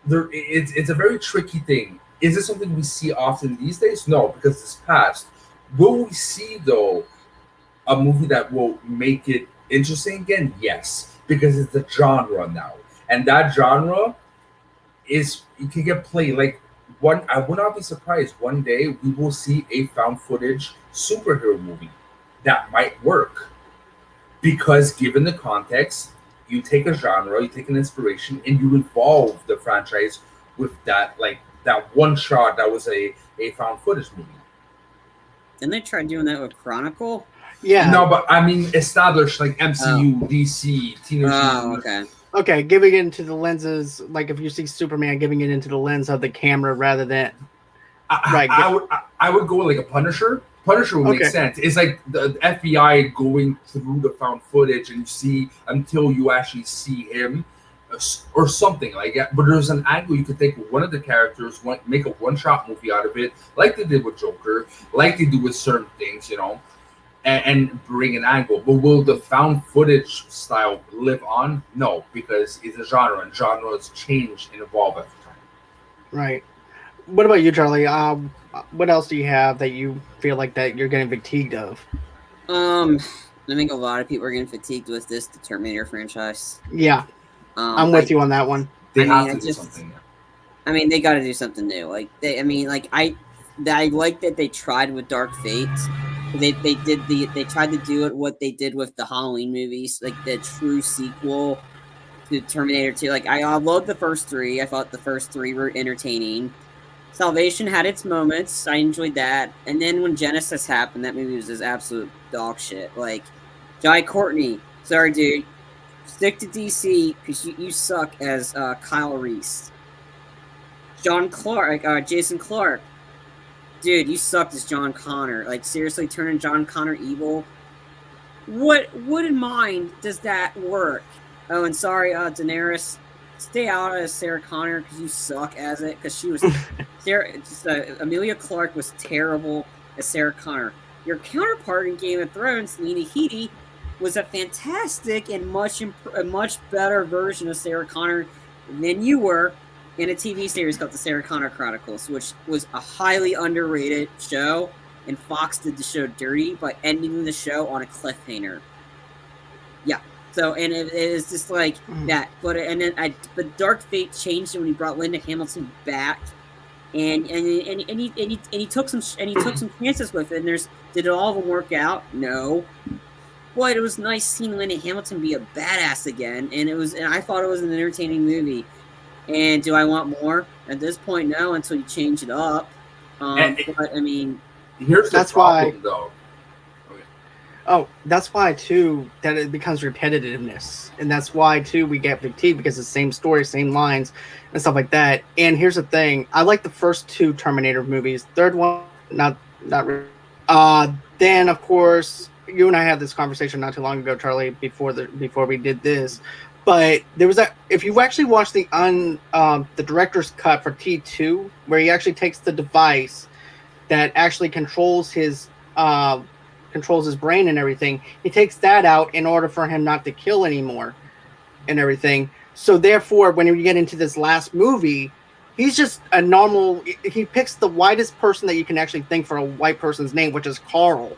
it's a very tricky thing. Is it something we see often these days? No, because it's past. Will we see though a movie that will make it interesting again? Yes, because it's a genre now, and that genre is you can get played like one. I would not be surprised one day we will see a found footage superhero movie that might work because given the context, you take a genre, you take an inspiration, and you evolve the franchise with that like that one shot that was a found footage movie. Didn't they try doing that with Chronicle? Yeah. No, but I mean established like MCU, DC, Teenage Oh, Mutant. okay. Okay, giving it into the lenses, like if you see Superman, giving it into the lens of the camera rather than right. I would go with like a Punisher. Punisher would make Okay. sense. It's like the FBI going through the found footage and you see until you actually see him or something like that. But there's an angle you could take with one of the characters, make a one-shot movie out of it, like they did with Joker, like they do with certain things, you know, and bring an angle. But will the found footage style live on? No, because it's a genre, and genres change and evolve at the time. Right. What about you, Charlie? What else do you have that you feel like that you're getting fatigued of? I think a lot of people are getting fatigued with the Terminator franchise. Yeah, I'm with you on that one. They I have mean, to do something. Yeah. I mean, they got to do something new. Like I like that they tried with Dark Fate. They tried to do it what they did with the Halloween movies, like the true sequel to Terminator 2. Like I loved the first three. I thought the first three were entertaining. Salvation had its moments. I enjoyed that. And then when Genesis happened, that movie was just absolute dog shit. Like Jai Courtney, sorry dude, stick to DC because you suck as Kyle Reese. John Clark, Jason Clark, dude, you sucked as John Connor. Like seriously, turning John Connor evil. What in mind does that work? Oh, and sorry, Daenerys, stay out as Sarah Connor because you suck as it. Because she was Amelia Clark was terrible as Sarah Connor. Your counterpart in Game of Thrones, Lena Headey, was a fantastic and a much better version of Sarah Connor than you were in a TV series called The Sarah Connor Chronicles, which was a highly underrated show. And Fox did the show dirty by ending the show on a cliffhanger. Yeah. So, and it is just like that. But Dark Fate changed it when he brought Linda Hamilton back, and he took some chances with it. And did it all of them work out? No. But it was nice seeing Linda Hamilton be a badass again, and I thought it was an entertaining movie. And do I want more? At this point, no. Until you change it up. But I mean, here's the problem, though. Oh, that's why too that it becomes repetitiveness, and that's why too we get fatigued because it's the same story, same lines, and stuff like that. And here's the thing: I like the first two Terminator movies. Third one, not really. Then of course, you and I had this conversation not too long ago, Charlie, before we did this. But there was if you actually watch the director's cut for T2, where he actually takes the device that actually controls his brain and everything, he takes that out in order for him not to kill anymore and everything. So therefore, when you get into this last movie, he's just a normal. He picks the whitest person that you can actually think for a white person's name, which is Carl.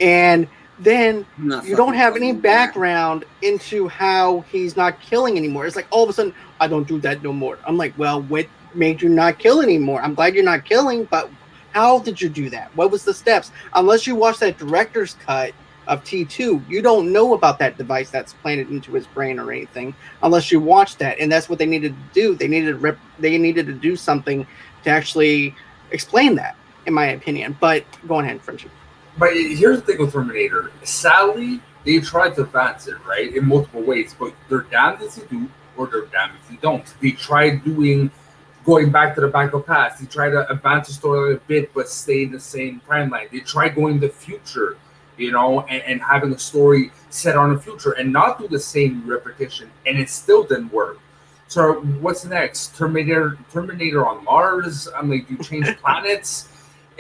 And then you don't have any background into how he's not killing anymore. It's like all of a sudden, I don't do that no more. I'm like, well, what made you not kill anymore? I'm glad you're not killing, but how did you do that? What was the steps? Unless you watch that director's cut of T2, you don't know about that device that's planted into his brain or anything unless you watch that. And that's what they needed to do. They needed to do something to actually explain that, in my opinion. But go ahead, Frenchie. But here's the thing with Terminator. Sadly, they tried to advance it, right, in multiple ways. But they're damned if they do, or they're damned if they don't. They tried going back to the back of past. They tried to advance the story a bit, but stay in the same timeline. They tried going to the future, and having a story set on the future and not do the same repetition, and it still didn't work. So what's next? Terminator on Mars? I'm like, you change planets?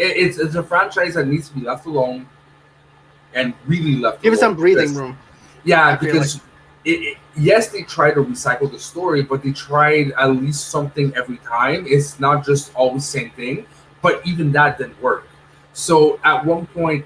It's a franchise that needs to be left alone and really left Give alone. it some breathing room. Yeah, because yes, they try to recycle the story, but they tried at least something every time. It's not just always the same thing, but even that didn't work. So at one point,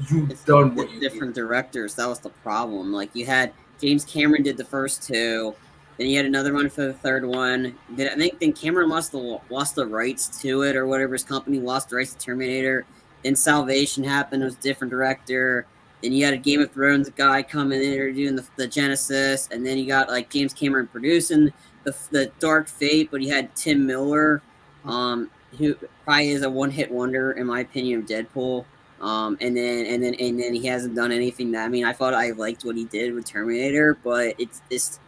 you've done what you different directors. That was the problem. Like you had James Cameron did the first two. Then you had another one for the third one. Then Cameron lost the rights to it, or whatever. His company lost the rights to Terminator. Then Salvation happened. It was a different director. Then you had a Game of Thrones guy coming in there doing the Genesis. And then you got like James Cameron producing the Dark Fate, but he had Tim Miller, who probably is a one-hit wonder in my opinion of Deadpool. And then he hasn't done anything that, I mean, I thought I liked what he did with Terminator, but it's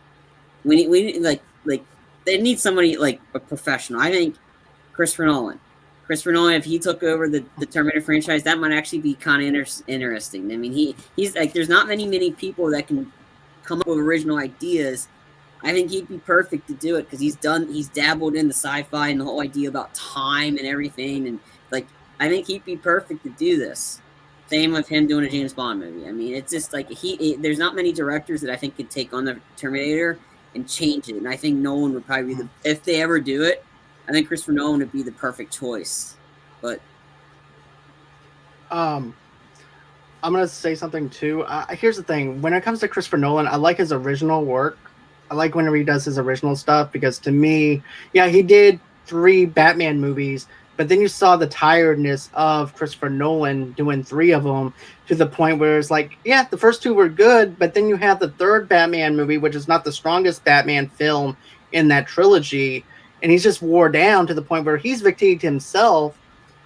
we need like they need somebody like a professional. I think Christopher Nolan, if he took over the Terminator franchise, that might actually be kind of interesting. I mean, he's like, there's not many people that can come up with original ideas. I think he'd be perfect to do it because he's dabbled in the sci-fi and the whole idea about time and everything, and like I think he'd be perfect to do this. Same with him doing a James Bond movie. I mean, it's just like there's not many directors that I think could take on the Terminator and change it. And I think Nolan would probably be if they ever do it, I think Christopher Nolan would be the perfect choice. But I'm gonna say something too. Here's the thing: when it comes to Christopher Nolan, I like his original work. I like whenever he does his original stuff because to me, yeah, he did 3 Batman movies, but then you saw the tiredness of Christopher Nolan doing 3 of them to the point where it's like, yeah, the first 2 were good, but then you have the 3rd Batman movie, which is not the strongest Batman film in that trilogy, and he's just wore down to the point where he's fatigued himself,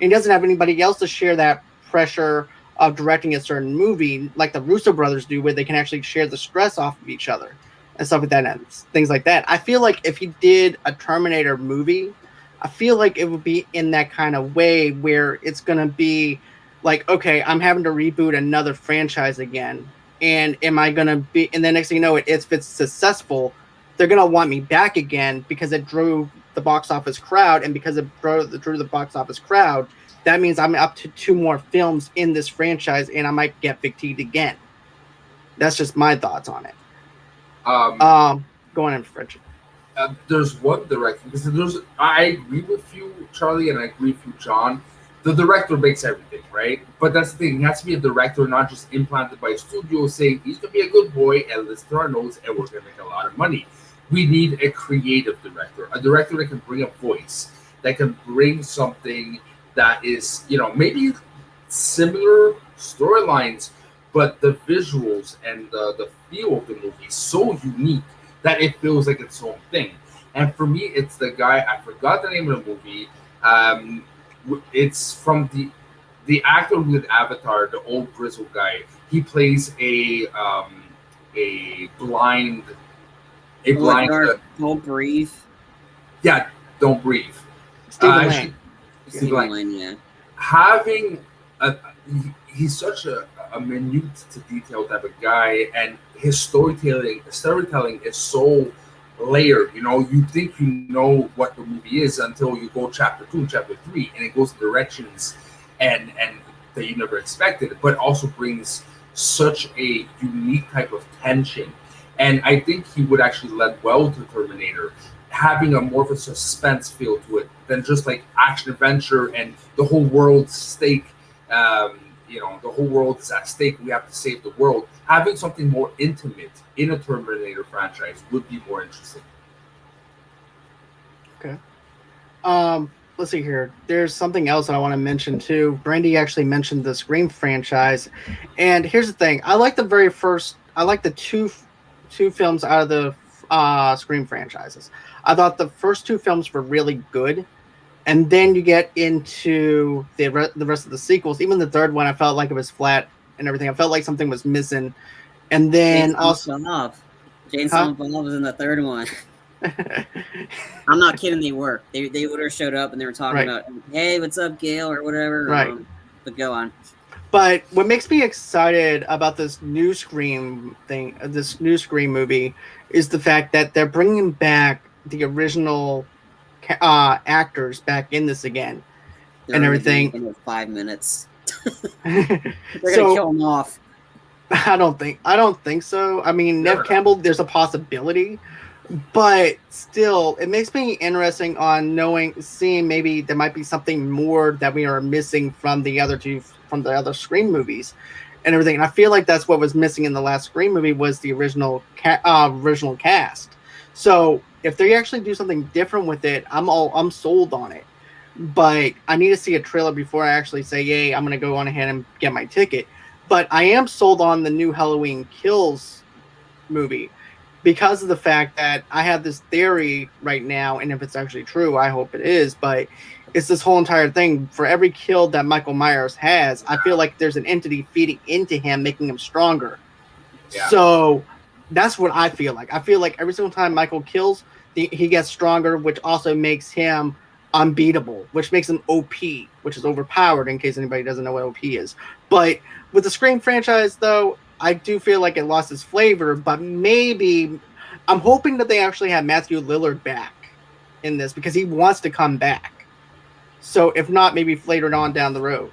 and he doesn't have anybody else to share that pressure of directing a certain movie like the Russo brothers do, where they can actually share the stress off of each other and stuff like that and things like that. I feel like if he did a Terminator movie, I feel like it would be in that kind of way where it's going to be like, okay, I'm having to reboot another franchise again. And am I going to be, and the next thing you know, if it's successful, they're going to want me back again because it drew the box office crowd. And because it drew the box office crowd, that means I'm up to 2 more films in this franchise and I might get fatigued again. That's just my thoughts on it. Going in, Frenchie. There's one director, because I agree with you, Charlie, and I agree with you, John. The director makes everything, right? But that's the thing. He has to be a director, not just implanted by a studio saying he's going to be a good boy and listen to our notes and we're going to make a lot of money. We need a creative director, a director that can bring a voice, that can bring something that is, maybe similar storylines, but the visuals and the feel of the movie is so unique that it feels like its own thing. And for me, it's the guy, I forgot the name of the movie. It's from the actor with Avatar, the old grizzled guy. He plays a blind. Don't Breathe. Yeah, Don't Breathe. Stephen Lang. Stephen Lang, yeah. Having he's such a minute to detail type of guy, and his storytelling is so layered. You know, you think you know what the movie is until you go chapter 2 and chapter 3, and it goes in directions and that you never expected, but also brings such a unique type of tension. And I think he would actually lend well to Terminator, having a more of a suspense feel to it than just like action adventure and the whole world's stake. Um, the whole world is at stake. We have to save the world. Having something more intimate in a Terminator franchise would be more interesting. Okay. Let's see here. There's something else that I want to mention too. Brandy actually mentioned the Scream franchise, and here's the thing. I like the two films out of the Scream franchises. I thought the first two films were really good, and then you get into the rest of the sequels. Even the third one, I felt like it was flat and everything. I felt like something was missing. And then Jane Silent Bob was in the third one. I'm not kidding. They were. They would have showed up and they were talking about, hey, what's up, Gail, or whatever. Right. But go on. But what makes me excited about this new Scream movie, is the fact that they're bringing back the original actors back in this again, and everything. In 5 minutes, they're gonna kill them off. I don't think so. I mean, Neve Campbell, there's a possibility, but still, it makes me interesting on seeing maybe there might be something more that we are missing from the other Scream movies and everything. And I feel like that's what was missing in the last Scream movie was the original cast. So if they actually do something different with it, I'm sold on it. But I need to see a trailer before I actually say, yay, I'm going to go on ahead and get my ticket. But I am sold on the new Halloween Kills movie because of the fact that I have this theory right now, and if it's actually true, I hope it is, but it's this whole entire thing. For every kill that Michael Myers has, I feel like there's an entity feeding into him, making him stronger. Yeah. So that's what I feel like. I feel like every single time Michael kills, he gets stronger, which also makes him unbeatable, which makes him OP, which is overpowered, in case anybody doesn't know what OP is. But with the Scream franchise, though, I do feel like it lost its flavor, but maybe I'm hoping that they actually have Matthew Lillard back in this because he wants to come back. So if not, maybe later on down the road.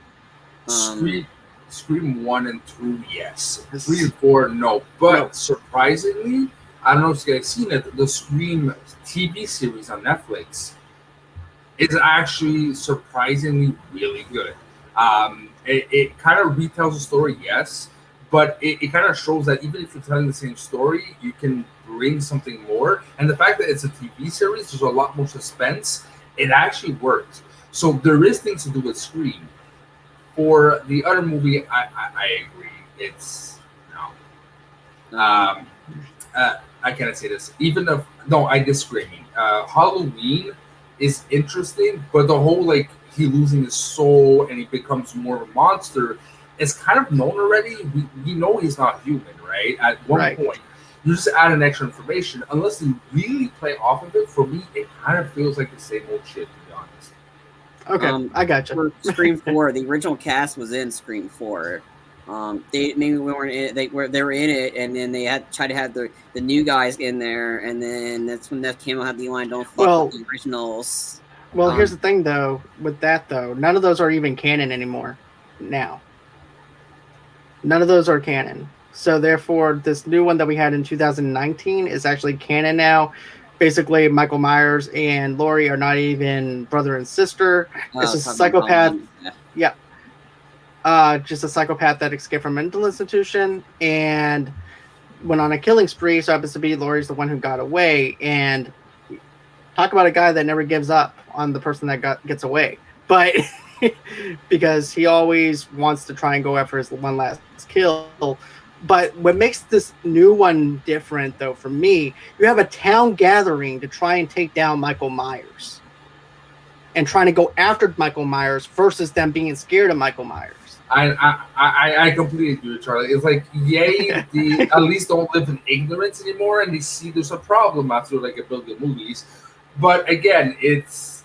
Scream 1 and 2, yes. 3 and 4, no. But surprisingly, I don't know if you guys seen it, the Scream TV series on Netflix is actually surprisingly really good. It kind of retells the story, yes, but it kind of shows that even if you're telling the same story, you can bring something more. And the fact that it's a TV series, there's a lot more suspense. It actually worked. So there is things to do with Scream. For the other movie, I agree. It's no. I cannot say this. I disagree. Halloween is interesting, but the whole he losing his soul and he becomes more of a monster is kind of known already. We know he's not human, right? At one point, you just add an extra information. Unless you really play off of it, for me, it kind of feels like the same old shit, to be honest. Okay, I got you. For Scream 4, the original cast was in Scream 4. They maybe weren't in it. They were in it, and then they had tried to have the new guys in there, and then that's when Neve Campbell had the line, "Don't fuck with the originals." Well, here's the thing, though. With that, though, none of those are even canon anymore. Now, none of those are canon. So therefore, this new one that we had in 2019 is actually canon now. Basically, Michael Myers and Laurie are not even brother and sister. It's a psychopath. Yeah. Just a psychopath that escaped from a mental institution and went on a killing spree. So happens to be Laurie's the one who got away. And talk about a guy that never gives up on the person that gets away. But because he always wants to try and go after his one last kill. But what makes this new one different, though, for me, you have a town gathering to try and take down Michael Myers. And trying to go after Michael Myers versus them being scared of Michael Myers. I completely agree with Charlie. It's like, yay, they at least don't live in ignorance anymore, and they see there's a problem after a billion movies. But again, it's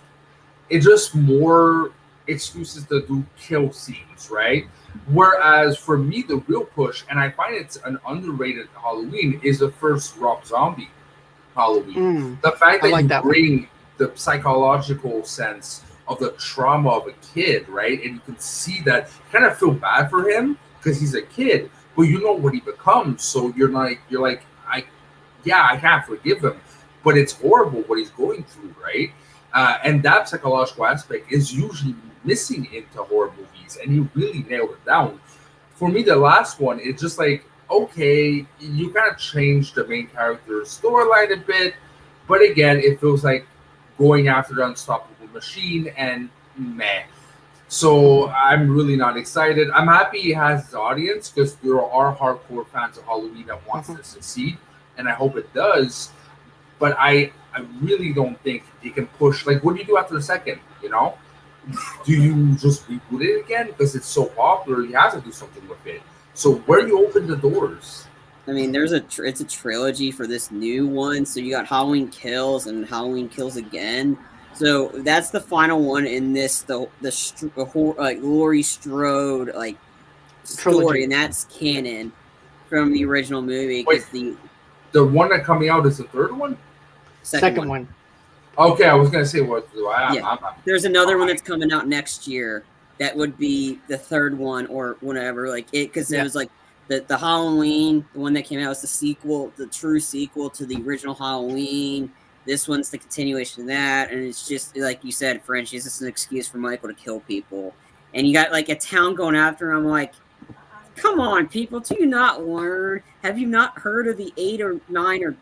just more excuses to do kill scenes, right? Whereas for me, the real push, and I find it's an underrated Halloween, is the first Rob Zombie Halloween. The fact that like you that bring the psychological sense of the trauma of a kid, right? And you can see that, you kind of feel bad for him because he's a kid, but you know what he becomes. So you're like, I can't forgive him, but it's horrible what he's going through, right? And that psychological aspect is usually missing into horror movies, and he really nailed it down. For me, the last one is just like, okay, you kind of changed the main character's storyline a bit, but again, it feels like going after the unstoppable machine, and meh. So I'm really not excited. I'm happy he has his audience because there are hardcore fans of Halloween that wants to succeed, and I hope it does. But I really don't think he can push. Like, what do you do after the second? You know, do you just reboot it again because it's so popular? You have to do something with it. So where do you open the doors? I mean, it's a trilogy for this new one. So you got Halloween Kills and Halloween Kills Again. So that's the final one in this Laurie Strode like story, Trilogy. and that's canon from the original movie. Wait, the one that coming out is the third one. Second one. Okay, I was gonna say what. There's another one that's coming out next year. That would be the third one or whatever. Like it, because it was like the Halloween, the one that came out was the sequel, the true sequel to the original Halloween. This one's the continuation of that, and it's just like you said, Frenchie. It's just an excuse for Michael to kill people, and you got like a town going after him. Like, come on, people, do you not learn? Have you not heard of the 8 or 9 or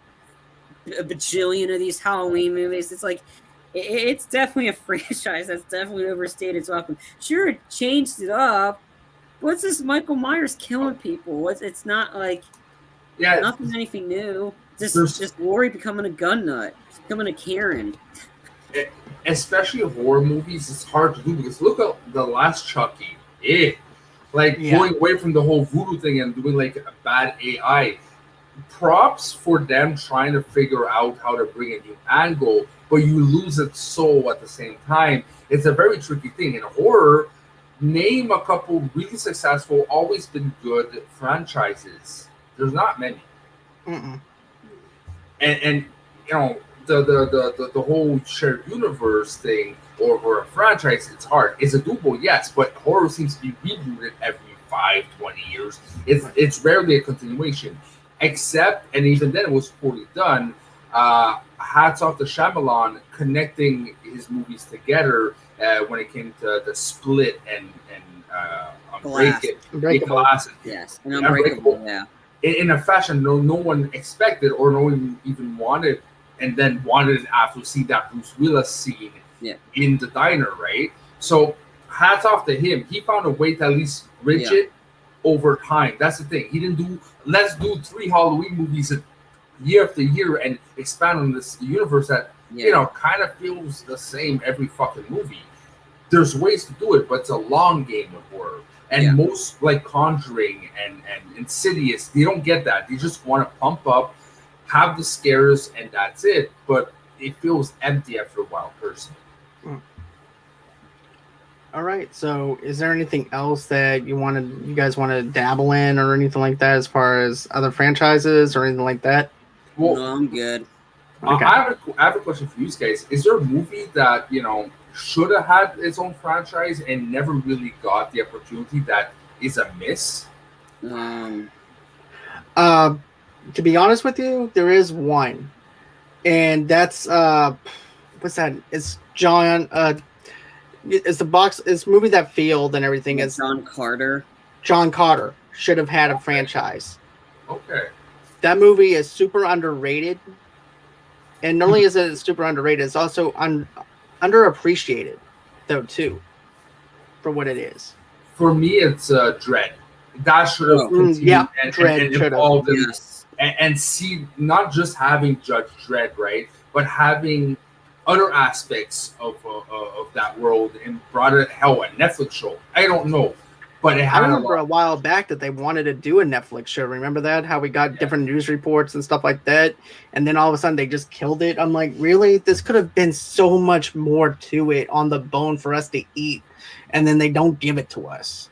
a bajillion of these Halloween movies? It's like it's definitely a franchise that's definitely overstated its welcome. Sure, it changed it up. What's this Michael Myers killing people? It's not like nothing anything new. Just Laurie becoming a gun nut, becoming a Karen. Especially horror movies, it's hard to do because look at the last Chucky. Going away from the whole voodoo thing and doing like a bad AI. Props for them trying to figure out how to bring a new angle, but you lose its soul at the same time. It's a very tricky thing. In horror, name a couple really successful, always been good franchises. There's not many. And you know, the whole shared universe thing or a franchise, it's hard. Is it doable? Yes, but horror seems to be rebooted every 5-20 years. It's rarely a continuation. Except, and even then it was poorly done. Hats off to Shyamalan connecting his movies together when it came to The Split and Unbreakable. Yes, and Unbreakable. Yeah. In a fashion no one expected or no one even wanted, and then wanted after seeing that Bruce Willis scene in the diner, right? So hats off to him. He found a way to at least bridge it over time. That's the thing. He didn't do let's do 3 Halloween movies year after year and expand on this universe that kind of feels the same every fucking movie. There's ways to do it, but it's a long game of horror. And most like Conjuring and Insidious, they don't get that. They just want to pump up, have the scares, and that's it. But it feels empty after a while, personally. All right. So, is there anything else that you guys want to dabble in, or anything like that, as far as other franchises or anything like that? Well, no, I'm good. Okay. I have a question for you guys. Is there a movie that should have had its own franchise and never really got the opportunity that is a miss? To be honest with you, there is one, and that's what's that? It's John. It's movie that field and everything. Is John Carter. John Carter should have had a franchise. Okay. That movie is super underrated, and not only is it super underrated, it's also underappreciated, though, too, for what it is. For me, it's Dread. That should have continued and evolved and see not just having Judge Dredd, right, but having other aspects of that world and brought it a Netflix show. I don't know, but I remember a while back that they wanted to do a Netflix show. Remember that? How we got different news reports and stuff like that, and then all of a sudden they just killed it. I'm like, really? This could have been so much more to it on the bone for us to eat, and then they don't give it to us.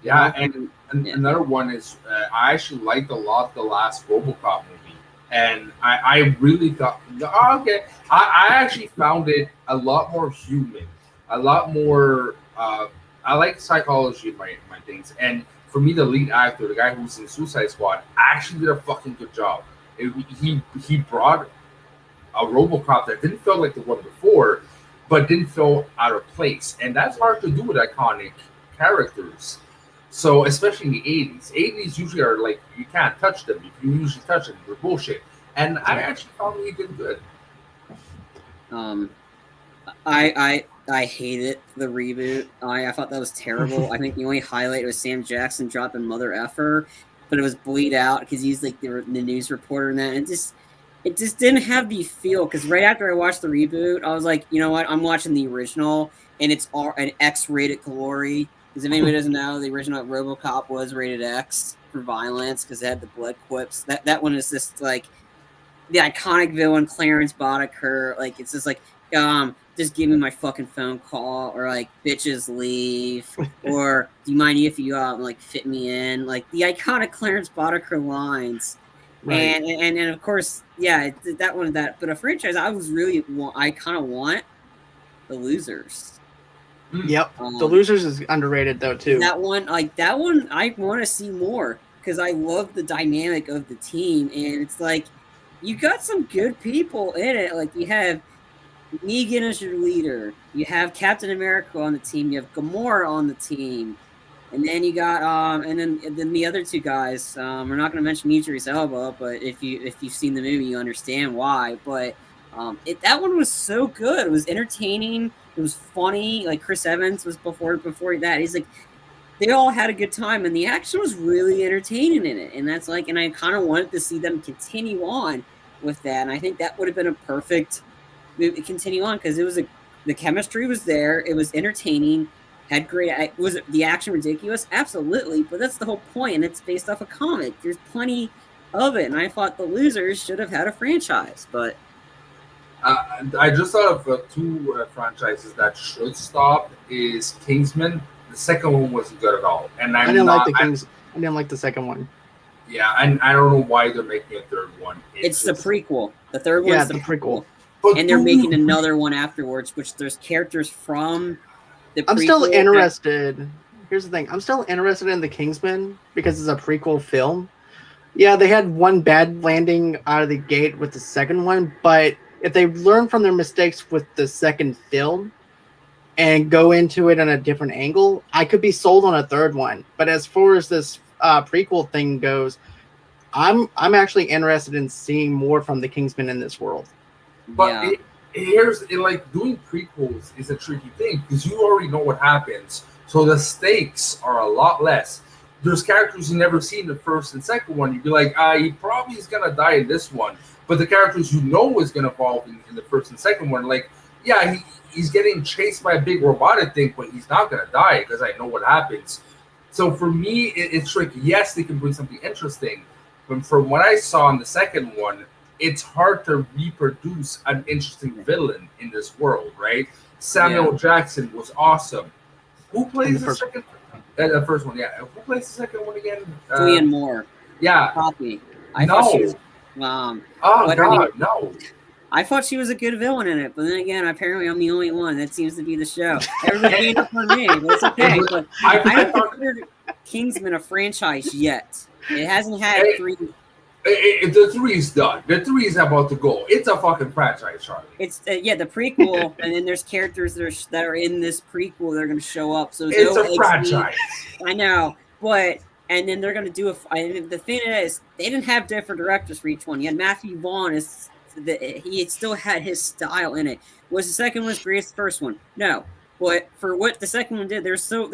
Yeah, and another one is I actually liked a lot the last RoboCop movie, and I really thought, okay, I actually found it a lot more human, a lot more. I like psychology in my things, and for me, the lead actor, the guy who's in Suicide Squad, actually did a fucking good job. He brought a RoboCop that didn't feel like the one before, but didn't feel out of place, and that's hard to do with iconic characters. So especially in the 80s, 80s usually are like you can't touch them. If you usually touch them, they're bullshit. And I actually found he did good. I hated the reboot. I thought that was terrible. I think the only highlight was Sam Jackson dropping mother effer, but it was bleed out because he's like the news reporter and that. And it just didn't have the feel. Because right after I watched the reboot, I was like, you know what? I'm watching the original, and it's an X-rated glory. Because if anybody doesn't know, the original RoboCop was rated X for violence because it had the blood quips. That one is just like the iconic villain Clarence Boddicker. Like it's just like just give me my fucking phone call, or like bitches leave, or do you mind if you like fit me in? Like the iconic Clarence Boddicker lines. Right. And of course, yeah, that one, but a franchise I kind of want The Losers. Yep, The Losers is underrated though too. That one I want to see more because I love the dynamic of the team, and it's like you got some good people in it. Like you have Negan as your leader, you have Captain America on the team, you have Gamora on the team, and then you got and then the other two guys. We're not going to mention Idris Elba, but if you've seen the movie, you understand why. But that one was so good. It was entertaining. It was funny. Like Chris Evans was before that. He's like, they all had a good time, and the action was really entertaining in it. And that's like, and I kind of wanted to see them continue on with that. And I think that would have been a perfect movie to continue on because the chemistry was there. It was entertaining. Had great. Was the action ridiculous? Absolutely, but that's the whole point, and it's based off a comic. There's plenty of it, and I thought The Losers should have had a franchise, but. I just thought of two franchises that should stop. Is Kingsman. The second one wasn't good at all, and I didn't like the second one. Yeah, and I don't know why they're making a third one. It's the prequel. The third one is the prequel, and they're making another one afterwards, which there's characters from the prequel. I'm still interested. Here's the thing: I'm still interested in the Kingsman because it's a prequel film. Yeah, they had one bad landing out of the gate with the second one, but if they learn from their mistakes with the second film and go into it on a different angle, I could be sold on a third one. But as far as this prequel thing goes, I'm actually interested in seeing more from the Kingsman in this world. But here's like doing prequels is a tricky thing because you already know what happens, so the stakes are a lot less. There's characters you never see in the first and second one. You'd be like, he probably is gonna die in this one. But the characters you know is going to evolve in the first and second one, like, yeah, he's getting chased by a big robotic thing, but he's not going to die because I know what happens. So for me, it's tricky. Yes, they can bring something interesting, but from what I saw in the second one, it's hard to reproduce an interesting villain in this world, right? Samuel Jackson was awesome. Who plays the second? The first one, yeah. Who plays the second one again? Julianne Moore. Yeah. Copy. No. No. I thought she was a good villain in it, but then again, apparently I'm the only one. That seems to be the show. Everybody hates it for me, but it's okay. But I haven't considered Kingsman a franchise yet. It hasn't had three. The 3 is done. The 3 is about to go. It's a fucking franchise, Charlie. It's the prequel, and then there's characters that are in this prequel that are going to show up. So it's a franchise. I know, but. And then they're going to do the thing is, they didn't have different directors for each one. You had Matthew Vaughn, he still had his style in it. Was the second one as great as the first one? No. But for what the second one did, there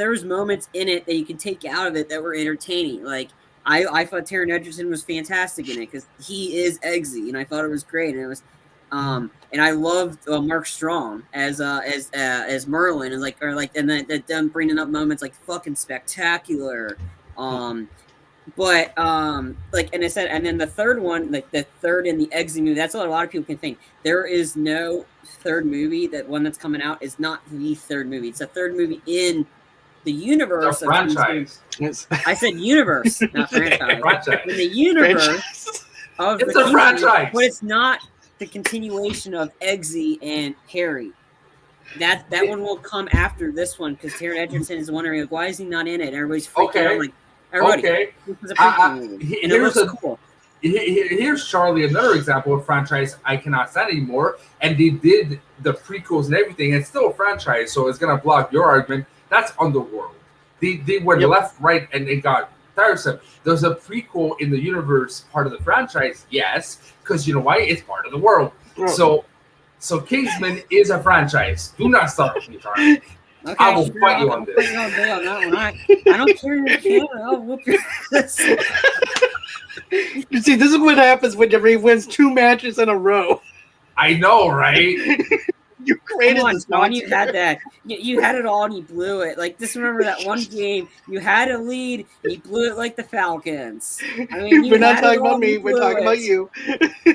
was moments in it that you could take out of it that were entertaining. Like, I thought Taron Egerton was fantastic in it because he is Eggsy, and I thought it was great. And it was, and I loved Mark Strong as Merlin, and then them bringing up moments like fucking spectacular. And I said, and then the third one, like the third in the Eggsy movie, that's what a lot of people can think. There is no third movie. That one that's coming out is not the third movie. It's a third movie in the universe The franchise. I said universe, not franchise. Franchise. In the universe Franchise. of It's the a Kingsman, franchise. but it's not the continuation of Eggsy and Harry. That one will come after this one because Taron Egerton is wondering like, why is he not in it? And everybody's freaking out like everybody. Okay. This is a prequel movie, and it looks cool. Here's Charlie, another example of franchise I cannot stand anymore. And they did the prequels and everything. It's still a franchise, so it's gonna block your argument. That's Underworld. They went left, right, and it got tiresome. There's a prequel in the universe part of the franchise, yes, because you know why? It's part of the world. Oh. So Kingsman is a franchise. Do not start with me, Charlie. Okay, I will fight you on this. Put you on that one. I don't care your camera. I'll whoop your ass. You see, this is what happens whenever he wins 2 matches in a row. I know, right? You created Come on, this John, monster. you had that. You had it all and you blew it. Like, just remember that one game, you had a lead and you blew it like the Falcons. I mean, We're not talking about me. We're talking about you.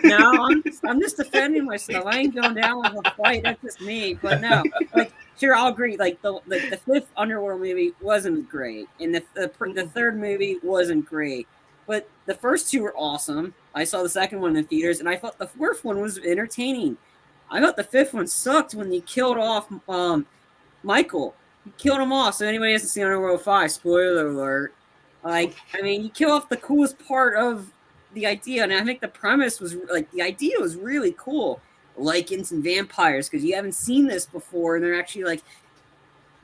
No, I'm just defending myself. I ain't going down with a fight. That's just me. But no, like, sure, I'll agree. Like, the 5th Underworld movie wasn't great, and the 3rd movie wasn't great. But the first 2 were awesome. I saw the 2nd one in the theaters, and I thought the 4th one was entertaining. I thought the 5th one sucked when they killed off Michael. You killed him off. So anybody hasn't seen Underworld 5, spoiler alert. Like, I mean, you kill off the coolest part of the idea, and I think the premise was like the idea was really cool. Lycans and vampires, because you haven't seen this before, and they're actually like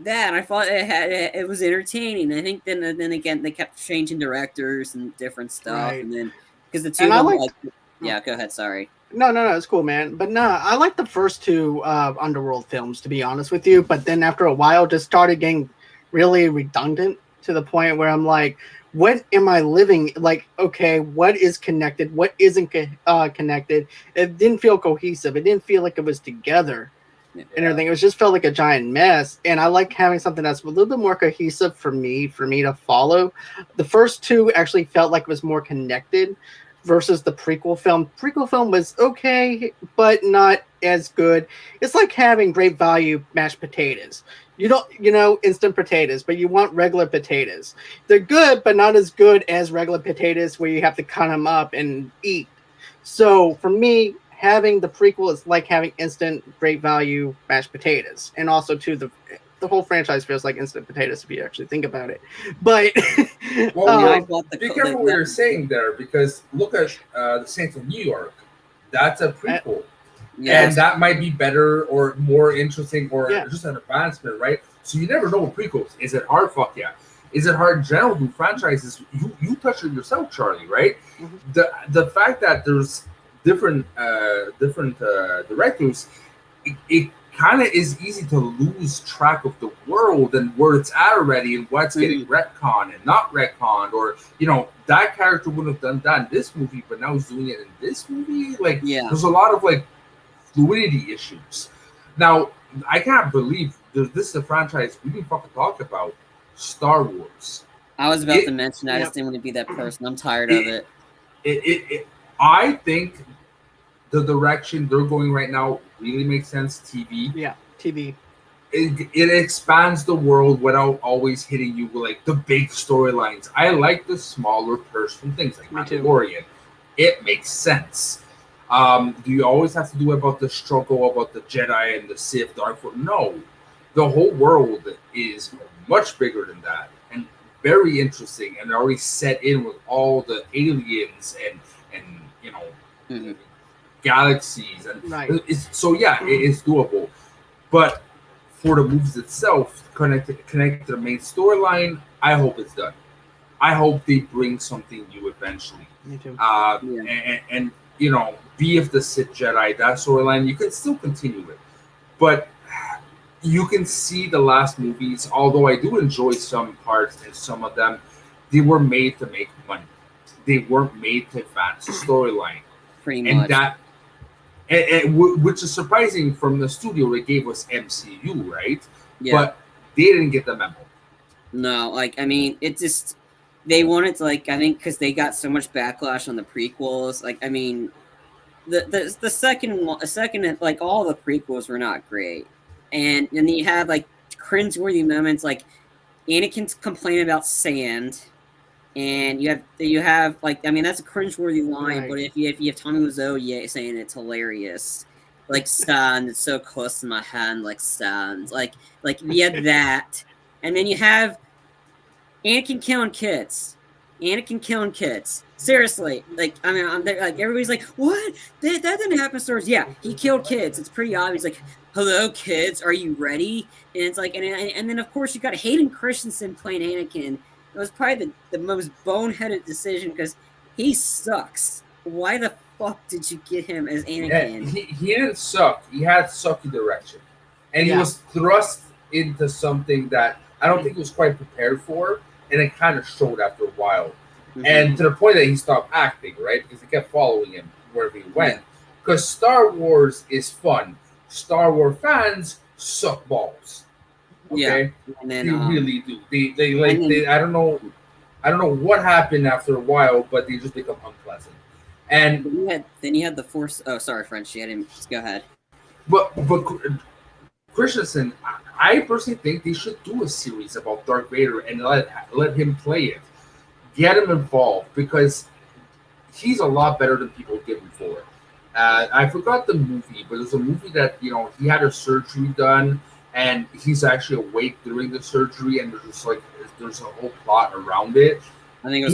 that. I thought it was entertaining. I think then again they kept changing directors and different stuff, Right. and then because the 2 And of I them, liked- yeah, go ahead. Sorry. No, it's cool, man. But no, I like the first 2 Underworld films, to be honest with you. But then after a while, just started getting really redundant to the point where I'm like, what am I living? Like, okay, what is connected? What isn't connected? It didn't feel cohesive. It didn't feel like it was together and everything. It just felt like a giant mess. And I like having something that's a little bit more cohesive for me to follow. The first 2 actually felt like it was more connected versus the prequel film. Prequel film was okay, but not as good. It's like having great value mashed potatoes. You don't, instant potatoes, but you want regular potatoes. They're good, but not as good as regular potatoes where you have to cut them up and eat. So for me, having the prequel is like having instant great value mashed potatoes. And also too, the whole franchise feels like instant potatoes if you actually think about it. But well, be careful what you're saying there, because look at the Saints of New York. That's a prequel. And that might be better or more interesting or just an advancement, right? So you never know with prequels. Is it hard? Fuck yeah. Is it hard in general with franchises? You touched it yourself, Charlie, right? Mm-hmm. The fact that there's different directors, it kind of is easy to lose track of the world and where it's at already and what's getting retconned and not retconned, or that character wouldn't have done that in this movie, but now he's doing it in this movie. Like, there's a lot of like fluidity issues. Now, I can't believe this is a franchise we didn't fucking talk about. Star Wars. I was about to mention that. I just didn't want to be that person. I'm tired of it. I think the direction they're going right now really makes sense. TV. Yeah, TV. It expands the world without always hitting you with like the big storylines. I like the smaller personal things like Mandalorian. It makes sense. Do you always have to do about the struggle about the Jedi and the Sith, Dark Force? No. The whole world is much bigger than that and very interesting, and they're already set in with all the aliens and galaxies and it is doable. But for the movies itself, connect to the main storyline, I hope it's done. I hope they bring something new eventually. Me too. And be if the Sith Jedi, that storyline, you can still continue it. But you can see the last movies, although I do enjoy some parts and some of them, they were made to make money. They weren't made to advance the storyline. Pretty much. And which is surprising from the studio. They gave us MCU, right? Yeah. But they didn't get the memo. No, like, I mean, it just, they wanted to, like, I think because they got so much backlash on the prequels. Like, I mean, the second, like, all the prequels were not great. And you had, like, cringeworthy moments, like, Anakin's complaining about sand, and you have like, I mean, that's a cringeworthy line, Right. but if you have Tommy Wiseau saying it's hilarious, like sand, it's so close to my hand, like sand, like you have that, and then you have Anakin killing kids. Anakin killing kids. Seriously, like, I mean, like, everybody's like, "What? That didn't happen." Stores, yeah, he killed kids. It's pretty obvious. Like, "Hello, kids, are you ready?" And it's like, and then of course you got Hayden Christensen playing Anakin. It was probably the most boneheaded decision because he sucks. Why the fuck did you get him as Anakin? He didn't suck. He had sucky direction, and he was thrust into something that I don't think he was quite prepared for, and it kind of showed after a while. Mm-hmm. And to the point that he stopped acting, right? Because they kept following him wherever he went. Because Star Wars is fun. Star Wars fans suck balls. Okay, and then, they really do. They I don't know what happened after a while, but they just become unpleasant. And then you had the Force. Oh, sorry, Frenchie. I didn't. Go ahead. But Christensen, I personally think they should do a series about Darth Vader and let him play it. Get him involved because he's a lot better than people give him for. I forgot the movie, but there's a movie that he had a surgery done and he's actually awake during the surgery, and there's a whole plot around it. I think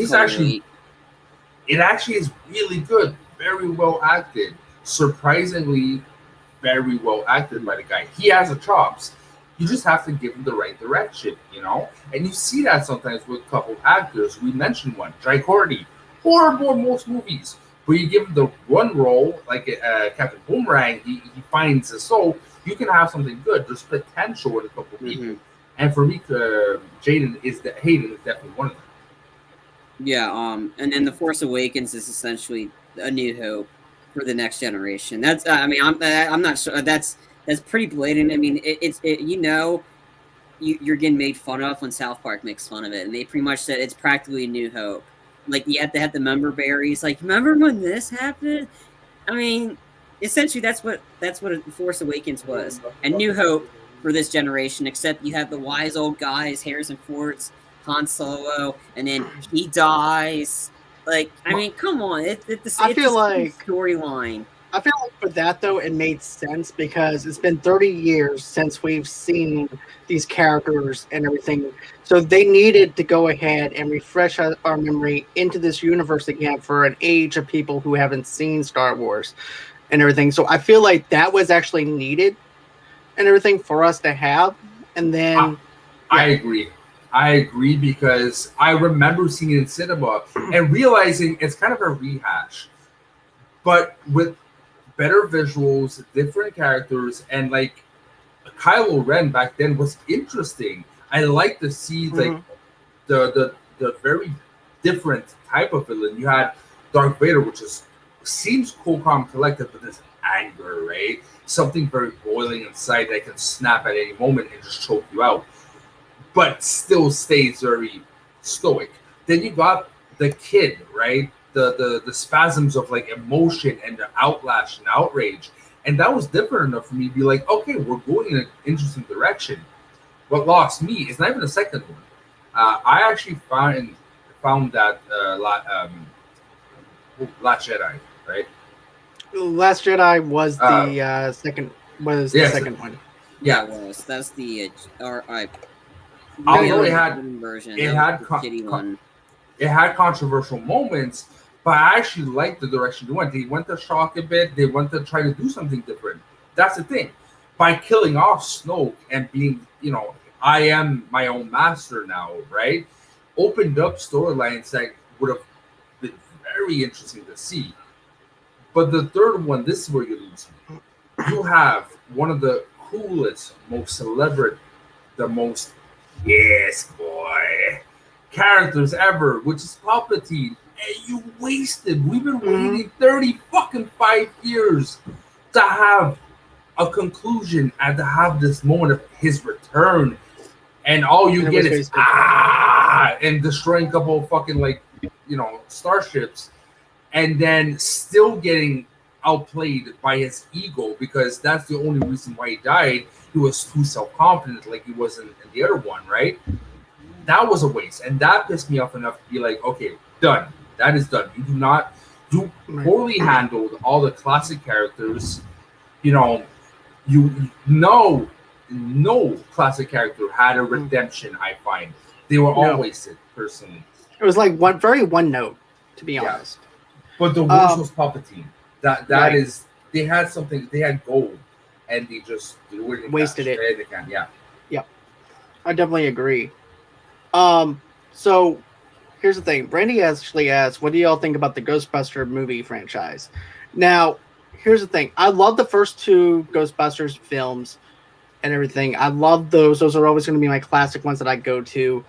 it actually is really good, very well acted, surprisingly very well acted by the guy. He has the chops. You just have to give him the right direction, And you see that sometimes with a couple actors. We mentioned one, Jai Courtney, horrible in most movies. But you give him the one role, like Captain Boomerang, he finds his soul. You can have something good. There's potential in a couple people. Mm-hmm. And for me, Hayden is definitely one of them. Yeah, and then The Force Awakens is essentially A New Hope for the next generation. That's, I mean, I'm not sure. That's pretty blatant. I mean, you're getting made fun of when South Park makes fun of it, and they pretty much said it's practically A New Hope. Like, you have to have the member berries. Like, remember when this happened? I mean, essentially that's what The Force Awakens was. A New Hope for this generation, except you have the wise old guys, Harrison Ford, Han Solo, and then he dies. Like, I mean, come on. It's I feel like storyline. I feel like for that, though, it made sense because it's been 30 years since we've seen these characters and everything. So they needed to go ahead and refresh our memory into this universe again for an age of people who haven't seen Star Wars and everything. So I feel like that was actually needed and everything for us to have. And then... I agree because I remember seeing it in cinema and realizing it's kind of a rehash. But with better visuals, different characters, and like Kylo Ren back then was interesting. I like to see like the very different type of villain. You had Darth Vader, which seems cool, calm, collected, but there's anger, right? Something very boiling inside that can snap at any moment and just choke you out, but still stays very stoic. Then you got the kid, right? The spasms of like emotion and the outlash and outrage. And that was different enough for me to be like, okay, we're going in an interesting direction. What lost me is not even the second one. I actually found that Last Jedi, right? Last Jedi was the second second one. Yeah, it was. That's the although it had version. It had controversial moments, but I actually liked the direction they went. They went to shock a bit. They went to try to do something different. That's the thing. By killing off Snoke and being, I am my own master now, right? Opened up storylines that would have been very interesting to see. But the third one, this is where you lose me. You have one of the coolest, most celebrate, the most yes boy characters ever, which is Palpatine. And you wasted. We've been waiting 5 years to have a conclusion and to have this moment of his return, and all you get is and destroying a couple of fucking starships, and then still getting outplayed by his ego, because that's the only reason why he died. He was too self-confident, like he was in the other one, right? that was a waste, and that pissed me off enough to be like, okay, done. That is done. You poorly handled all the classic characters. You know, no classic character had a redemption. I find they were all wasted. Personally, it was like one note, to be honest. But the worst was Palpatine. That is, they had something. They had gold, and they just wasted it. Yeah. Yep, I definitely agree. So here's the thing. Brandy actually asked, what do y'all think about the Ghostbuster movie franchise? Now, here's the thing. I love the first two Ghostbusters films and everything. I love those. Those are always going to be my classic ones that I go to.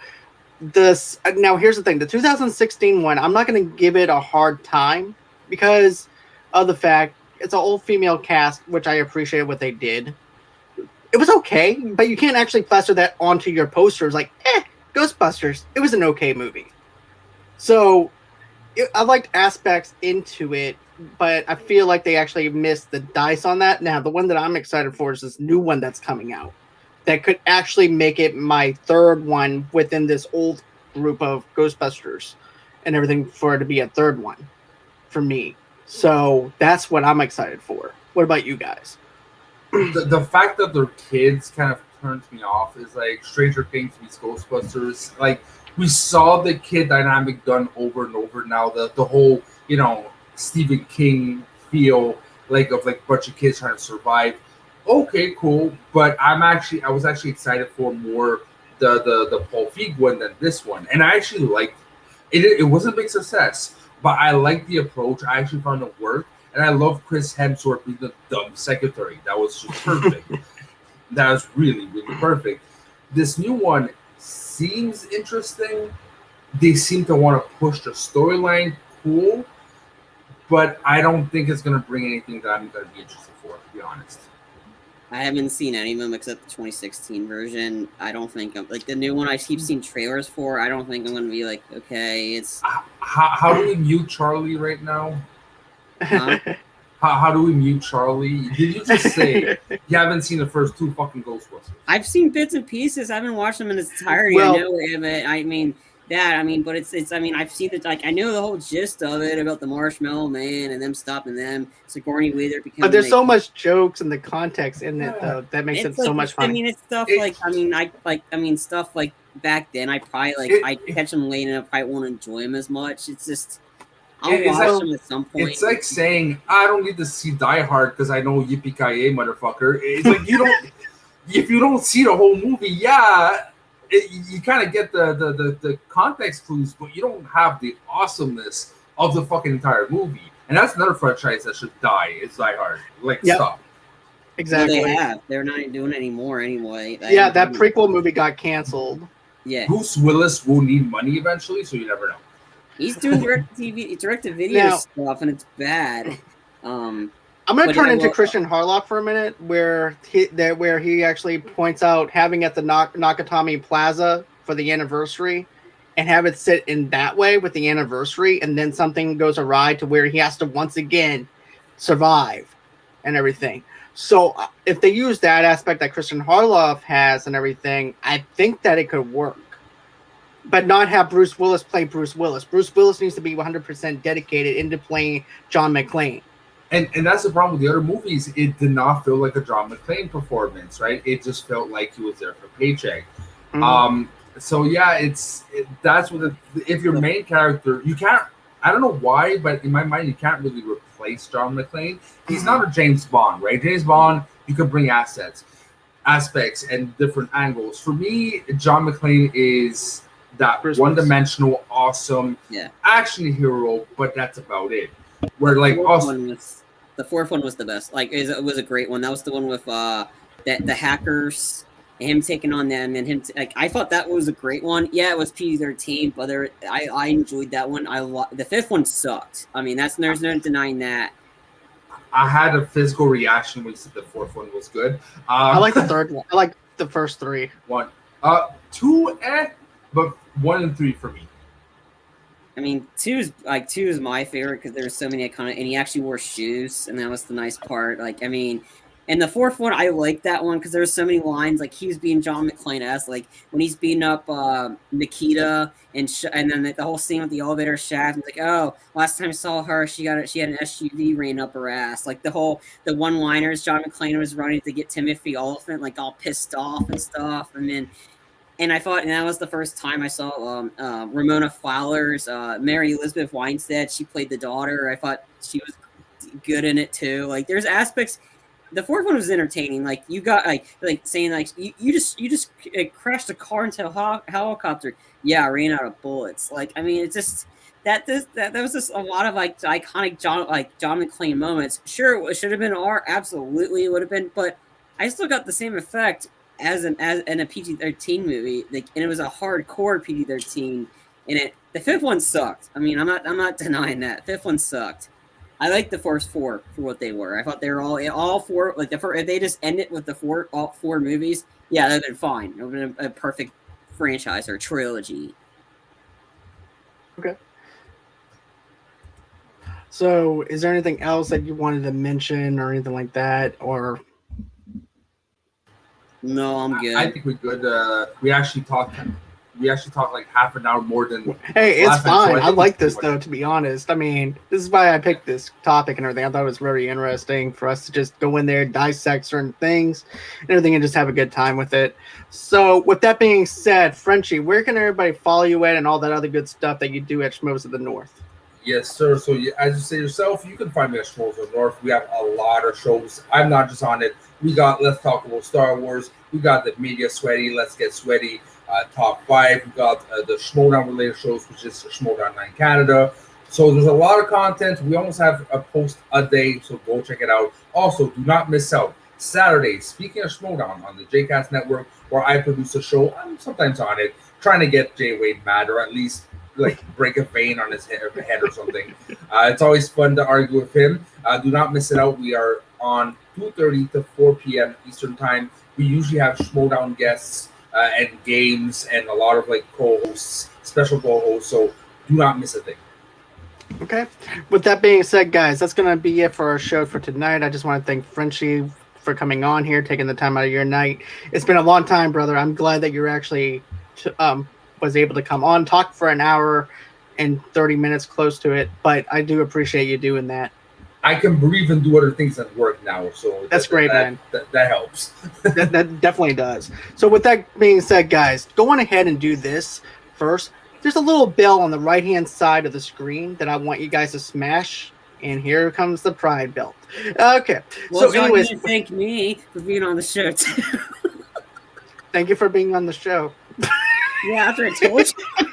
Now, here's the thing. The 2016 one, I'm not going to give it a hard time because of the fact it's an old female cast, which I appreciate what they did. It was okay, but you can't actually plaster that onto your posters like, Ghostbusters. It was an okay movie. So I liked aspects into it, but I feel like they actually missed the dice on that. Now, the one that I'm excited for is this new one that's coming out that could actually make it my third one within this old group of Ghostbusters and everything for it to be a third one for me. So that's what I'm excited for. What about you guys? The fact that they're kids kind of turns me off. Is like Stranger Things meets Ghostbusters. Like, we saw the kid dynamic done over and over. Now the whole, Stephen King feel like of like a bunch of kids trying to survive. Okay, cool. But I was actually excited for more the Paul Feig one than this one. And I actually liked it. It wasn't a big success, but I liked the approach. I actually found it worked. And I love Chris Hemsworth being the dumb secretary. That was just perfect. That was really, really perfect. This new one seems interesting. They seem to want to push the storyline. Cool. But I don't think it's going to bring anything that I'm going to be interested for, to be honest. I haven't seen any of them except the 2016 version. I don't think I'm like the new one. I keep seeing trailers for. I don't think I'm going to be like, okay, it's. How do we mute Charlie right now? Huh? How do we mute Charlie? Did you just say you haven't seen the first two fucking Ghostbusters? I've seen bits and pieces. I haven't watched them in its entirety. Well, I know it. But it's. I've seen it. Like, I know the whole gist of it about the Marshmallow Man and them stopping them. Sigourney Weaver becoming. But there's so much jokes and the context in it, though, that makes it so much fun. I mean, it's stuff stuff like back then. I probably I catch them late enough. I won't enjoy them as much. It's just. I'll watch them at some point. It's like saying I don't need to see Die Hard because I know Yippee-ki-yay, motherfucker. It's like you don't. If you don't see the whole movie, you kind of get the context clues, but you don't have the awesomeness of the fucking entire movie. And that's another franchise that should die. It's Die Hard. Stop. Exactly. Well, they have. They're not doing it anymore anyway. That prequel movie got canceled. Yeah. Bruce Willis will need money eventually, so you never know. He's doing direct-to-video stuff, and it's bad. I'm going to turn into Christian Harloff for a minute, where he actually points out having at the Nakatomi Plaza for the anniversary, and have it sit in that way with the anniversary, and then something goes awry to where he has to once again survive and everything. So if they use that aspect that Christian Harloff has and everything, I think that it could work. But not have Bruce Willis play Bruce Willis. Bruce Willis needs to be 100% dedicated into playing John McClane. And that's the problem with the other movies. It did not feel like a John McClane performance, right? It just felt like he was there for paycheck. Mm-hmm. So yeah, that's what if your main character, you can't. I don't know why, but in my mind, you can't really replace John McClane. He's not a James Bond, right? James Bond, you can bring aspects, and different angles. For me, John McClane is that one-dimensional, awesome action hero, but that's about it. Where like the fourth one was the best. Like it was a great one. That was the one with the hackers, and him taking on them, and him. I thought that was a great one. Yeah, it was PG-13, but I enjoyed that one. The fifth one sucked. I mean, there's no denying that. I had a physical reaction when you said the fourth one was good. I like the third one. I like the first three. 2, but 1 and 3 for me. I mean, two is my favorite because there's so many iconic, and he actually wore shoes, and that was the nice part. Like, I mean, And the fourth one, I like that one because there's so many lines. Like he was being John McClane-esque, like when he's beating up Nikita, and then the whole scene with the elevator shaft. It's like, oh, last time I saw her, she had an SUV ran up her ass. Like the one-liners John McClane was running to get Timothy Olyphant, like all pissed off and stuff. And I thought, and that was the first time I saw Ramona Flowers, Mary Elizabeth Winstead. She played the daughter. I thought she was good in it too. Like there's aspects. The fourth one was entertaining. Like you got like saying like you just crashed a car into a helicopter. Yeah, I ran out of bullets. Like I mean, it's just that was just a lot of like iconic John McClane moments. Sure, it should have been R. Absolutely, it would have been. But I still got the same effect as in a PG-13 movie. Like, and it was a hardcore PG-13. And the fifth one sucked. I mean, I'm not denying that. Fifth one sucked. I like the first four for what they were. I thought they were all four. Like if they just ended with all four movies, yeah, that'd been fine. It would have been a perfect franchise or trilogy. Okay. So, is there anything else that you wanted to mention or anything like that, or? No, I'm good. I think we're good. We actually talked like half an hour more than. Hey, it's fine. I like this though, to be honest. I mean, this is why I picked this topic and everything. I thought it was very interesting for us to just go in there, dissect certain things and everything, and just have a good time with it. So, with that being said, Frenchie, where can everybody follow you at and all that other good stuff that you do at Schmoes of the North? Yes, sir. So, as you say yourself, you can find me at Schmoes of the North. We have a lot of shows. I'm not just on it. We got Let's Talk About Star Wars. We got the Media Sweaty, Let's Get Sweaty. Top 5. We got the Schmoedown related shows, which is Schmoedown 9 Canada. So there's a lot of content. We almost have a post a day, so go check it out. Also, do not miss out. Saturday, speaking of Schmoedown on the JCast Network, where I produce a show, I'm sometimes on it, trying to get Jay Wade mad, or at least like break a vein on his head or something. It's always fun to argue with him. Do not miss it out. We are on 2:30 to 4 p.m. Eastern Time. We usually have Schmoedown guests and games and a lot of like co-hosts, special co-hosts. So do not miss a thing. Okay. With that being said, guys, that's going to be it for our show for tonight. I just want to thank Frenchie for coming on here, taking the time out of your night. It's been a long time, brother. I'm glad that you're actually was able to come on, talk for an hour and 30 minutes close to it. But I do appreciate you doing that. I can breathe and do other things at work now, so that's great, man. That helps. that definitely does. So with that being said, guys, go on ahead and do this first. There's a little bell on the right-hand side of the screen that I want you guys to smash, and here comes the Pride belt. Okay. Well, so anyways, thank me for being on the show too. Thank you for being on the show. Yeah, after I told you.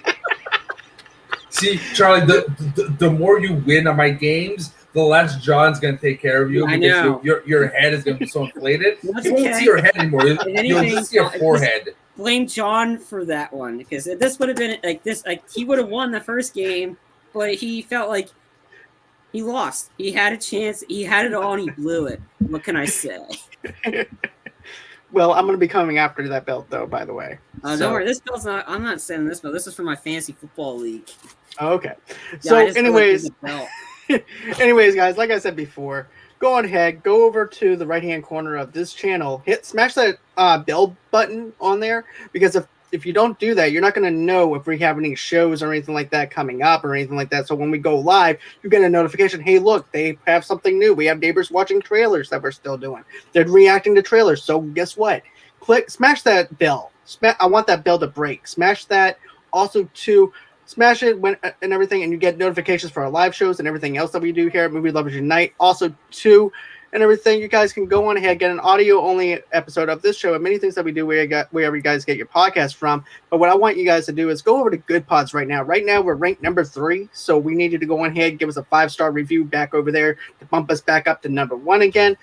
See, Charlie, the more you win on my games, the less John's going to take care of you, because your head is going to be so inflated. You won't see your head anymore. You'll just see your forehead. Blame John for that one, because this would have been like this. Like he would have won the first game, but he felt like he lost. He had a chance. He had it all, and he blew it. What can I say? Well, I'm going to be coming after that belt, though. By the way, don't worry. This belt's not. I'm not sending this belt. This is for my fantasy football league. Okay. Yeah, so, anyways. Anyways, guys, like I said before, go on ahead, go over to the right-hand corner of this channel, smash that bell button on there, because if you don't do that, you're not going to know if we have any shows or anything like that coming up or anything like that. So when we go live, you get a notification, hey, look, they have something new. We have neighbors watching trailers that we're still doing. They're reacting to trailers. So guess what? Smash that bell. I want that bell to break. Smash that. Also, smash it and everything, and you get notifications for our live shows and everything else that we do here at Movie Lovers Unite. Also, and everything, you guys can go on ahead, get an audio-only episode of this show and many things that we do wherever you guys get your podcast from. But what I want you guys to do is go over to Good Pods right now. Right now, we're ranked number 3, so we need you to go on ahead, give us a 5-star review back over there to bump us back up to number 1 again.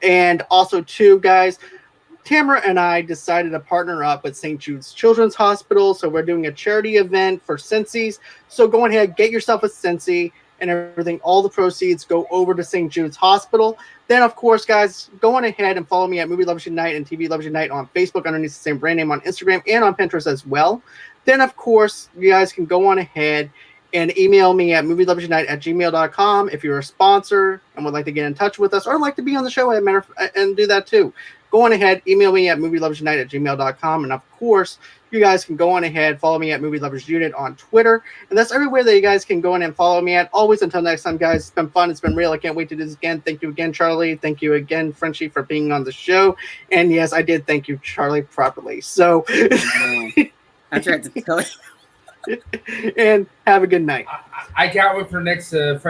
And also, guys, Tamara and I decided to partner up with St. Jude's Children's Hospital, so we're doing a charity event for Sensies. So go ahead, get yourself a Sensi and everything. All the proceeds go over to St. Jude's Hospital. Then, of course, guys, go on ahead and follow me at Movie Lovers Unite and TV Lovers Unite on Facebook underneath the same brand name, on Instagram and on Pinterest as well. Then, of course, you guys can go on ahead and email me at movieloversunite@gmail.com if you're a sponsor and would like to get in touch with us or like to be on the show and do that too. Go on ahead, email me at movieloversunite@gmail.com. And of course, you guys can go on ahead, follow me at Movie Lovers Unit on Twitter. And that's everywhere that you guys can go in and follow me at. Always until next time, guys. It's been fun. It's been real. I can't wait to do this again. Thank you again, Charlie. Thank you again, Frenchie, for being on the show. And yes, I did thank you, Charlie, properly. So I tried to tell you. And have a good night. I can't wait for next French